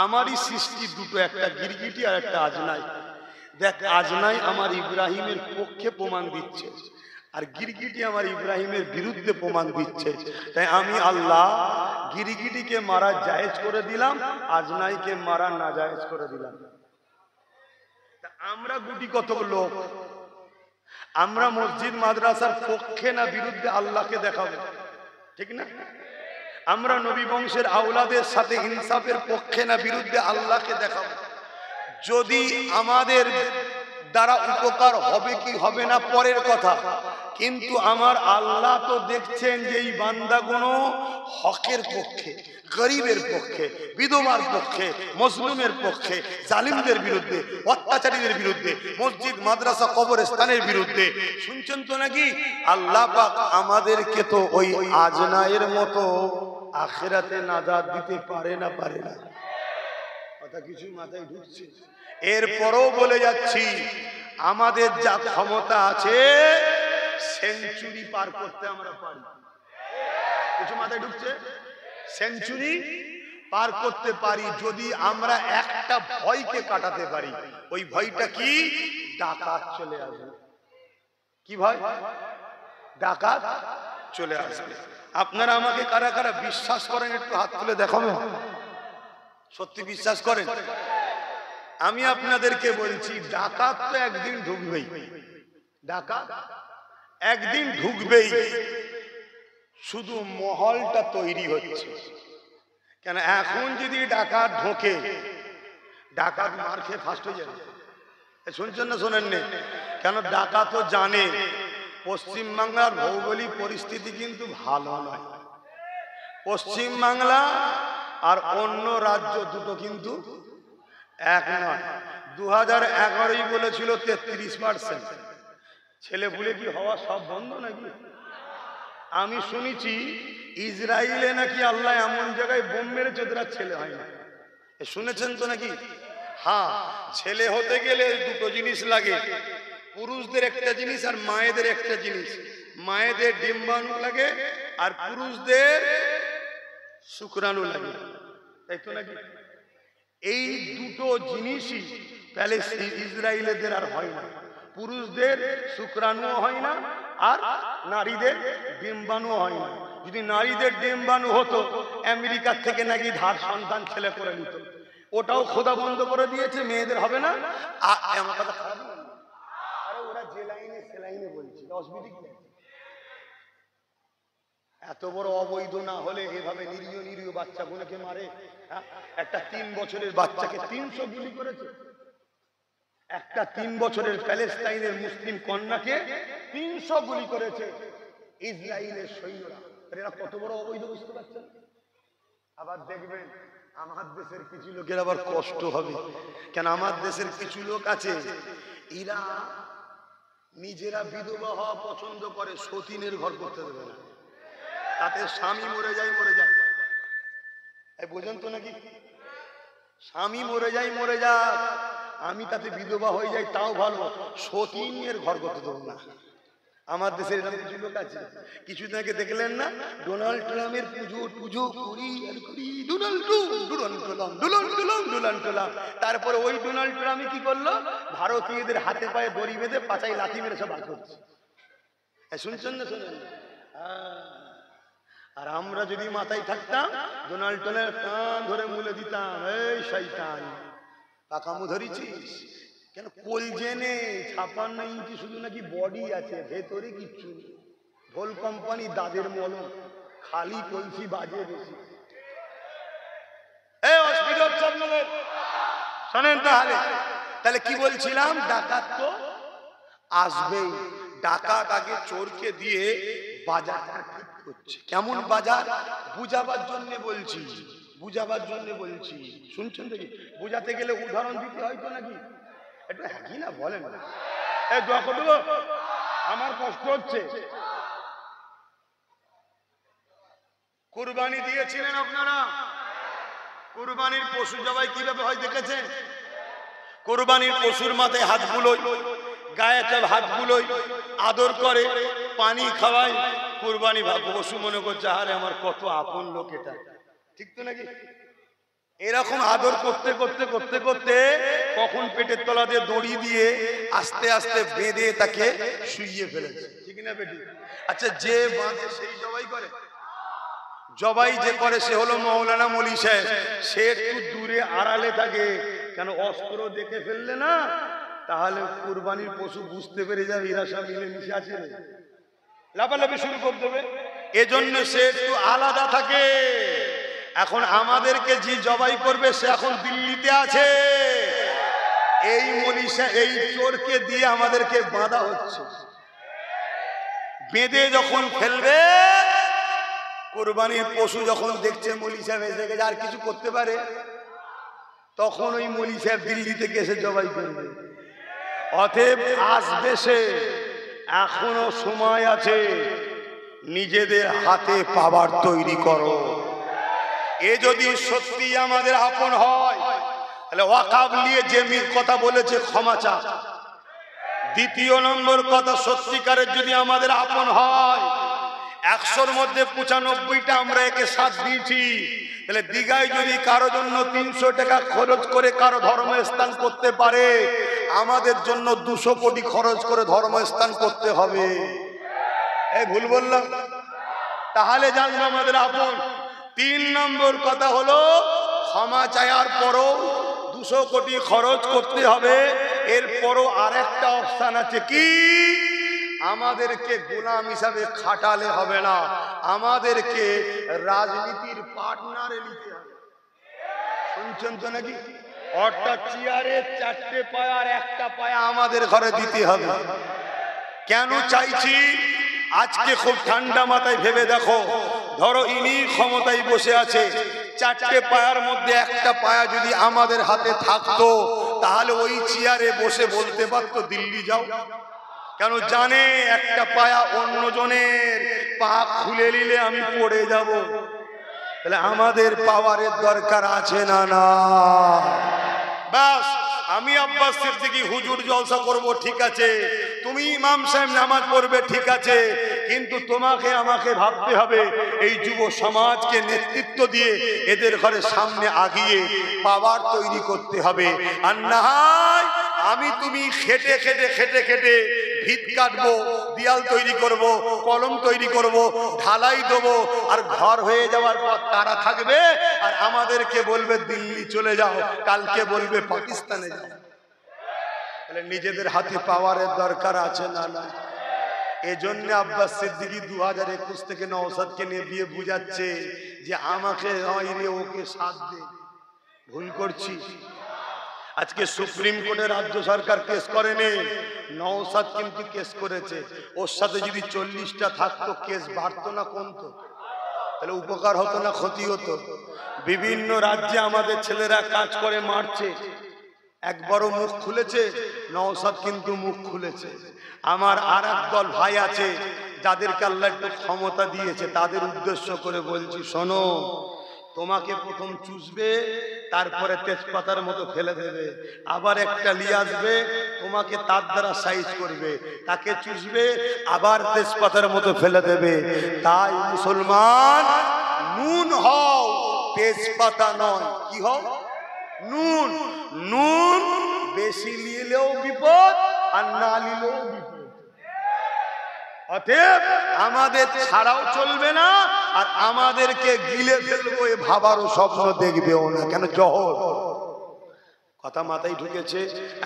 আমারই সৃষ্টি দুটো, একটা গিরগিটি আর একটা আজনাই। দেখ আজনাই আমার ইব্রাহিমের পক্ষে প্রমাণ দিচ্ছে, আর গিরগিটি আমার ইব্রাহিমের বিরুদ্ধে প্রমাণ দিচ্ছে। তাই আমি আল্লাহ গিরগিটিকে মারা জায়েজ করে দিলাম, আজনাইকে মারা না জায়েজ করে দিলাম। আমরা গুটি কত লোক, আমরা মসজিদ মাদ্রাসার পক্ষে না বিরুদ্ধে আল্লাহকে দেখাবো, ঠিক না? আমরা নবী বংশের আওলাদের সাথে ইনসাফের পক্ষে না বিরুদ্ধে আল্লাহকে দেখাবো। যদি আমাদের দ্বারা উপকার হবে কি হবে না পরের কথা, কিন্তু আমার আল্লাহ তো দেখছেন যে এই বান্দাগুলো হকের পক্ষে, গরিবের পক্ষে, বিধবার পক্ষে, মজলুমের পক্ষে, জালিমদের বিরুদ্ধে, অত্যাচারীদের বিরুদ্ধে, মসজিদ মাদ্রাসা কবরস্থানের বিরুদ্ধে। শুনছেন তো নাকি? আল্লাহ পাক আমাদেরকে তো ওই আজনায়ের মতো আখিরাতে নাজাত দিতে পারে না? পারে না? কথা কিছু মাথায় ঢুকছে? এরপরও বলে যাচ্ছি, আমাদের যা ক্ষমতা আছে সেঞ্চুরি পার করতে আমরা পারি। কিছু মাথায় ঢুকছে? সেঞ্চুরি পার করতে পারি যদি আমরা একটা ভয়কে কাটাতে পারি। ওই ভয়টা কি? ডাকাত চলে আসবে। কি ভয়? ডাকাত চলে আসবে। আপনারা আমাকে কারা কারা বিশ্বাস করেন একটু হাত তুলে দেখাবেন? সত্যি বিশ্বাস করেন? আমি আপনাদেরকে বলছি, ডাকাত তো একদিন ঢুকবেই, ডাকাত একদিন ঢুকবেই, শুধু মহলটা তৈরি হচ্ছে। কেন এখন যদি ডাকাত ঢোকে, ডাকাত মার খেয়ে ফার্স্ট হয়ে যাবে। শুনছেন না শোনেননি? কেন ডাকাতও জানে পশ্চিমবাংলার ভৌগোলিক পরিস্থিতি কিন্তু ভালো নয়। পশ্চিমবাংলা আর অন্য রাজ্য দুটো কিন্তু এক নয়। 2011 বলেছিল 33%। ছেলে ভুলে কি হওয়া সব বন্ধ নাকি? আমি শুনেছি ইসরায়েলে নাকি আল্লাহ এমন জায়গায় বোম মেরেছে ওদের ছেলে হয় না। শুনেছেন তো নাকি? হ্যাঁ, ছেলে হতে গেলে দুটো জিনিস লাগে, পুরুষদের একটা জিনিস আর মায়েদের একটা জিনিস। মায়েদের ডিম্বাণু লাগে আর পুরুষদের শুক্রাণু লাগে, তাই তো নাকি? এই দুটো জিনিসই ইসরায়েলেদের আর হয় না। পুরুষদের শুক্রাণু হয় না আর নারীদের ডিম্বাণু হয় না। যদি নারীদের ডিম্বাণু হতো, আমেরিকার থেকে নাকি ধার সন্তান ছেলে করে নিত। ওটাও খোদা বন্ধ করে দিয়েছে, মেয়েদের হবে না। আমার কথা খারাপ না? আরে ওরা যে লাইনে সে লাইনে বলছে, অসুবিধা কি? এত বড় অবৈধ না হলে এভাবে নিরীহ নিরীহ বাচ্চাগুলোকে মারে। একটা 3 বছরের বাচ্চাকে 300 গুলি করেছে। একটা 3 বছরের প্যালেস্টাইনের মুসলিম কন্যাকে 300 গুলি করেছে ইসরায়েলের সৈন্যরা। এরা কত বড় অবৈধ, বুঝতে পারছেন? আবার দেখবেন আমার দেশের কিছু লোকের আবার কষ্ট হবে। কেন আমার দেশের কিছু লোক আছে, এরা নিজেরা বিধবা হওয়া পছন্দ করে, সতীনের ঘর করতে দেবে না। তাতে স্বামী মরে যায়, মরে যায়। বোঝেন তো নাকি? স্বামী মরে যায়, মরে যাক, আমি তাতে বিধবা হয়ে যাই তাও ভালো, সতীনের ঘর করতে দেবো না। আমার দেশের এরকম কিছু লোক আছে। কিছুদিন আগে দেখলেন না, ডোনাল্ড ট্রাম্পের পুজো করি আর করি, তারপরে ওই ডোনাল্ড ট্রাম্প কি করলো? ভারতীয়দের হাতে পায়ে দড়ি বেঁধে পাচাই লাথি মেরে সব বার করছে। শুনছেন না? শোনেন? আর আমরা যদি মাথায় থাকতাম, ডোনাল্ড ট্রাম্পের কান ধরে মুলে দিতাম, এই শয়তান পাকামু ধরিছিস কেন? কলজে নেই, 56 ইঞ্চি শুধু নাকি বডি আছে, ভেতরে কিচ্ছু নেই। ঢোল কোম্পানি দাদের মলম, খালি কলসি বাজে বেশি। শোনেন তাহলে কি বলছিলাম? ডাকাত তো আসবেই। ডাকাত আগে চোরকে দিয়ে বাজারটা ঠিক করছে। কেমন বাজার? বুঝাবার জন্য বলছি, বুঝাবার জন্য বলছি। শুনছেন দেখি? বুঝাতে গেলে উদাহরণ দিতে হয় তো নাকি? একটু কি না বলেন? এই দোয়া করব, আমার কষ্ট হচ্ছে। কুরবানি দিয়েছিলেন আপনারা? কুরবানির পশু জবাই কিভাবে হয় দেখেছেন? কুরবানির পশুর মাথায় হাত বুলোয়, গায়ে হাত বুলোয়, আদর করে, পানি খাওয়ায়। কুরবানি পশু মনে করছে আরে আমার কত আপন লোক এটা, ঠিক তো নাকি? এরকম আদর করতে করতে করতে করতে কখন পেটের তলা দিয়ে দড়ি দিয়ে আস্তে আস্তে বেঁধে তাকে শুইয়ে ফেলেছে, ঠিক না বেটি? আচ্ছা, যে বাঁধে সেই জবাই করে? জবাই যে করে সে হলো মৌলানা মলি সাহেব। সে একটু দূরে আড়ালে থাকে, কেন অস্ত্র দেখে ফেললে না তাহলে কুরবানির পশু বুঝতে পেরে যাবে এরা সব মিলেমিশে আছে, লাফালাফি শুরু করে দেবে। এজন্য সে একটু আলাদা থাকে। এখন আমাদেরকে যে জবাই করবে সে এখন দিল্লিতে আছে, এই মনীষা এই চোরকে দিয়ে আমাদেরকে বাঁধা হচ্ছে। বেঁধে যখন ফেলবে, কোরবানির পশু যখন দেখছে মলি সাহেব এসে গেছে আর কিছু করতে পারে, তখন ওই মলি সাহেব দিল্লি থেকে এসে জবাই করবে। অতএব আসবে সে, এখনো সময় আছে, নিজেদের হাতে পাওয়ার তৈরি করো। এ যদি সত্যি আমাদের আপন হয়, তাহলে ওয়াকাব নিয়ে যে কথা বলেছে ক্ষমা চা। দ্বিতীয় নম্বর কথা, সত্যিকারের যদি আমাদের আপন হয়, 100-র মধ্যে 95টা আমরা একে সাথ দিয়েছি, তাহলে দীঘায় যদি কারো জন্য 300 টাকা খরচ করে কারো ধর্মস্থান করতে পারে, আমাদের জন্য 200 কোটি খরচ করে ধর্মস্থান করতে হবে। এই ভুল বললাম? তাহলে জানবো আমাদের আপন। 3 নম্বর কথা হলো, ক্ষমা চাওয়ার পরও 200 কোটি খরচ করতে হবে। এরপরও আরেকটা অপশন আছে, কি? আমাদেরকে গোলাম হিসাবে খাটালে হবে না, আমাদেরকে রাজনীতির পার্টনারে নিতে হবে। শুনছেন তো নাকি? অর্থাৎ চেয়ারের 4টে পায়া আর 1টা পায়া আমাদের ঘরে দিতে হবে। কেন চাইছি? আজকে খুব ঠান্ডা মাথায় ভেবে দেখো, ধরো ইনি ক্ষমতায় বসে আছে, 4টে পায়ার মধ্যে 1টা পায়া যদি আমাদের হাতে থাকতো, তাহলে ওই চেয়ারে বসে বলতে পারতো দিল্লি যাও। কেন জানে 1টা পায়া অন্যজনের পা খুলে নিলে আমি পড়ে যাব। তাহলে আমাদের পাওয়ারের দরকার আছে না? না। বাস, আমি আব্বাস সিদ্দিকী হুজুর জলসা করব, ঠিক আছে, তুমি ইমাম সাহেব নামাজ পড়বে, ঠিক আছে, কিন্তু তোমাকে আমাকে ভাবতে হবে এই যুব সমাজকে নেতৃত্ব দিয়ে এদের ঘরে সামনে আগিয়ে পাওয়ার তৈরি করতে হবে। আর না হয় আমি তুমি খেটে খেটে খেটে খেটে ভিত কাটবো, দেয়াল তৈরি করব, কলম তৈরি করব, ঢালাই দেবো, আর ঘর হয়ে যাওয়ার পর তারা থাকবে আর আমাদেরকে বলবে দিল্লি চলে যাও, কালকে বলবে পাকিস্তানে যাও। তাহলে নিজেদের হাতে পাওয়ারের দরকার আছে না? না। এজন্য আব্বাস সিদ্দিকী 2021 থেকে নওশাদকে নিয়ে বিয়ে বুঝাচ্ছে যে আমাকে ওকে সাথ দে। ভুল করছি? আজকে সুপ্রিম কোর্টে রাজ্য সরকার কেস করেনি, নওশাদ কিন্তু কেস করেছে। ওর সাথে যদি 40টা থাকতো, কেস বাড়তো না কমতো? তাহলে উপকার হতো না ক্ষতি হতো? বিভিন্ন রাজ্যে আমাদের ছেলেরা কাজ করে মারছে, একবারও মুখ খুলেছে? নওশাদ কিন্তু মুখ খুলেছে। আমার আর একদল ভাই আছে যাদেরকে আল্লাহ একটু ক্ষমতা দিয়েছে, তাদের উদ্দেশ্য করে বলছি, শোনো, তোমাকে প্রথম চুষবে, তারপরে তেজপাতার মতো ফেলে দেবে, আবার একটা নিয়ে আসবে, তোমাকে তার দ্বারা সাইজ করবে, তাকে চুষবে, আবার তেজপাতার মতো ফেলে দেবে। তাই মুসলমান, নুন হও, তেজপাতা নয়। কি হও? নুন। নুন বেশি নিলেও বিপদ, আর না নিলেও বিপদ। অতএব আমাদের ছাড়াও চলবে না, আর আমাদেরকে গিলে ফেলবো এ ভাবারও স্বপ্ন দেখবেও না। কেন? জহর। কথা মাথায় ঢুকেছে?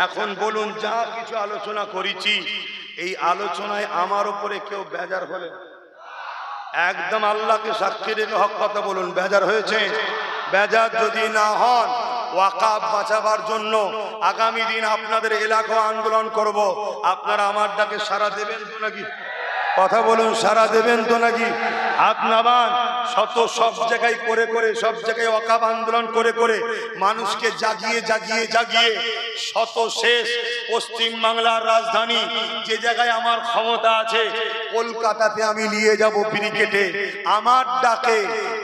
এখন বলুন, যা কিছু আলোচনা করেছি, এই আলোচনায় আমার উপরে কেউ বেজার হলে একদম আল্লাহকে সাক্ষী রেখে হক কথা বলুন, বেজার হয়েছে? বেজার যদি না হন, ওয়াকাব বাঁচাবার জন্য আগামী দিন আপনাদের এলাকা আন্দোলন করব, আপনারা আমার ডাকে সাড়া দেবেন তো নাকি? কথা বলুন, সাড়া দেবেন তো নাকি? আপনার সব জায়গায় করে করে, সব জায়গায় ওয়াকাব আন্দোলন করে করে মানুষকে জাগিয়ে জাগিয়ে জাগিয়ে শেষ পশ্চিম বাংলার রাজধানী যে জায়গায় আমার ক্ষমতা আছে, কলকাতাতে আমি নিয়ে যাব ব্রিগেডে। আমার ডাকে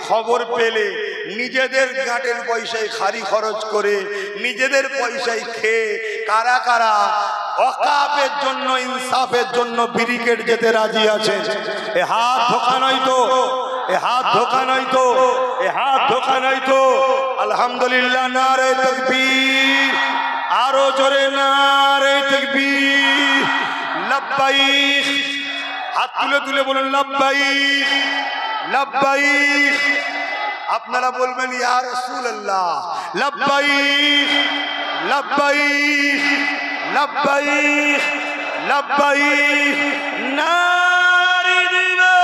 খবর পেলে নিজেদের গাঁটের পয়সায় খারি খরচ করে, নিজেদের পয়সায় খেয়ে কারা কারা ওয়াকাফের জন্য, ইনসাফের জন্য ব্রিগেড যেতে রাজি আছে? এ হাত ধোকা নয় তো? এ হাত ধোকা নয় তো? এ হাত ধোকা নয় তো? আলহামদুলিল্লাহ, নারে তাকবীর, আরো জোরে নারে তাকবীর, লাব্বাইক। হাত তুলে তুলে বলুন লাব্বাইক, লাব্বাইক। আপনারা বলবেন ইয়া রাসূলুল্লাহ, লাব্বাইক, লাব্বাইক, লাব্বাইক, লাব্বাইক। নারে দিবা,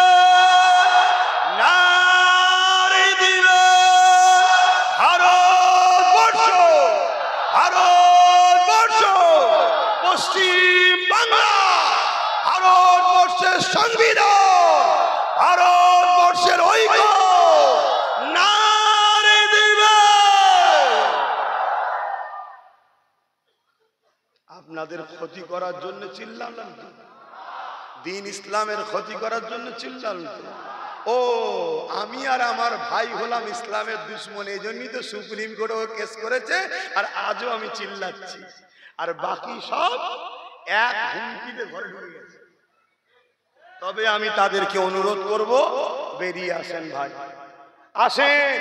নারে দিবা। ভারতবর্ষ, ভারতবর্ষ, পশ্চিম বাংলা, ভারতবর্ষের সংবিধান, ভারতবর্ষের ঐক্য নারে দিবে। আপনাদের ক্ষতি করার জন্য চিল্লালাম তো, দিন ইসলামের ক্ষতি করার জন্য চিল্লালাম তো। ও আমি আর আমার ভাই হলাম ইসলামের দুশ্মন, এই জন্যই তো সুপ্রিম কোর্টেও কেস করেছে, আর আজও আমি চিল্লাচ্ছি, আর বাকি সব এক হুমকিতে ঘরে ঢুকে গেছে। তবে আমি তাদেরকে অনুরোধ করব, বেরিয়ে আসেন ভাই, আসেন।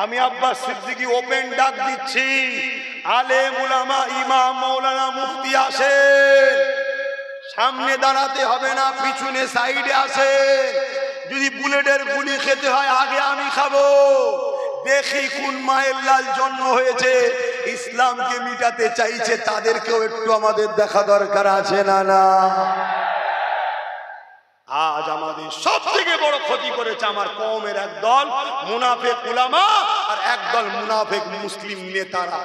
আমি আব্বাস সিদ্দিকী ওপেন ডাক দিচ্ছি, আলেম উলামা ইমাম মাওলানা মুফতি আসেন। সামনে দাঁড়াতে হবে না, পিছনে সাইডে আসেন। যদি বুলেটের গুলি খেতে হয় আগে আমি খাবো। দেখি কোন মায়ের লাল জন্ম হয়েছে, ইসলামকে মিটাতে চাইছে, তাদেরকেও একটু আমাদের দেখা দরকার আছে না না? আজ আমাদের সব থেকে বড় ক্ষতি করেছে আমার কওমের একদল মুনাফিক উলামা আর একদল মুনাফিক মুসলিম নেতারা।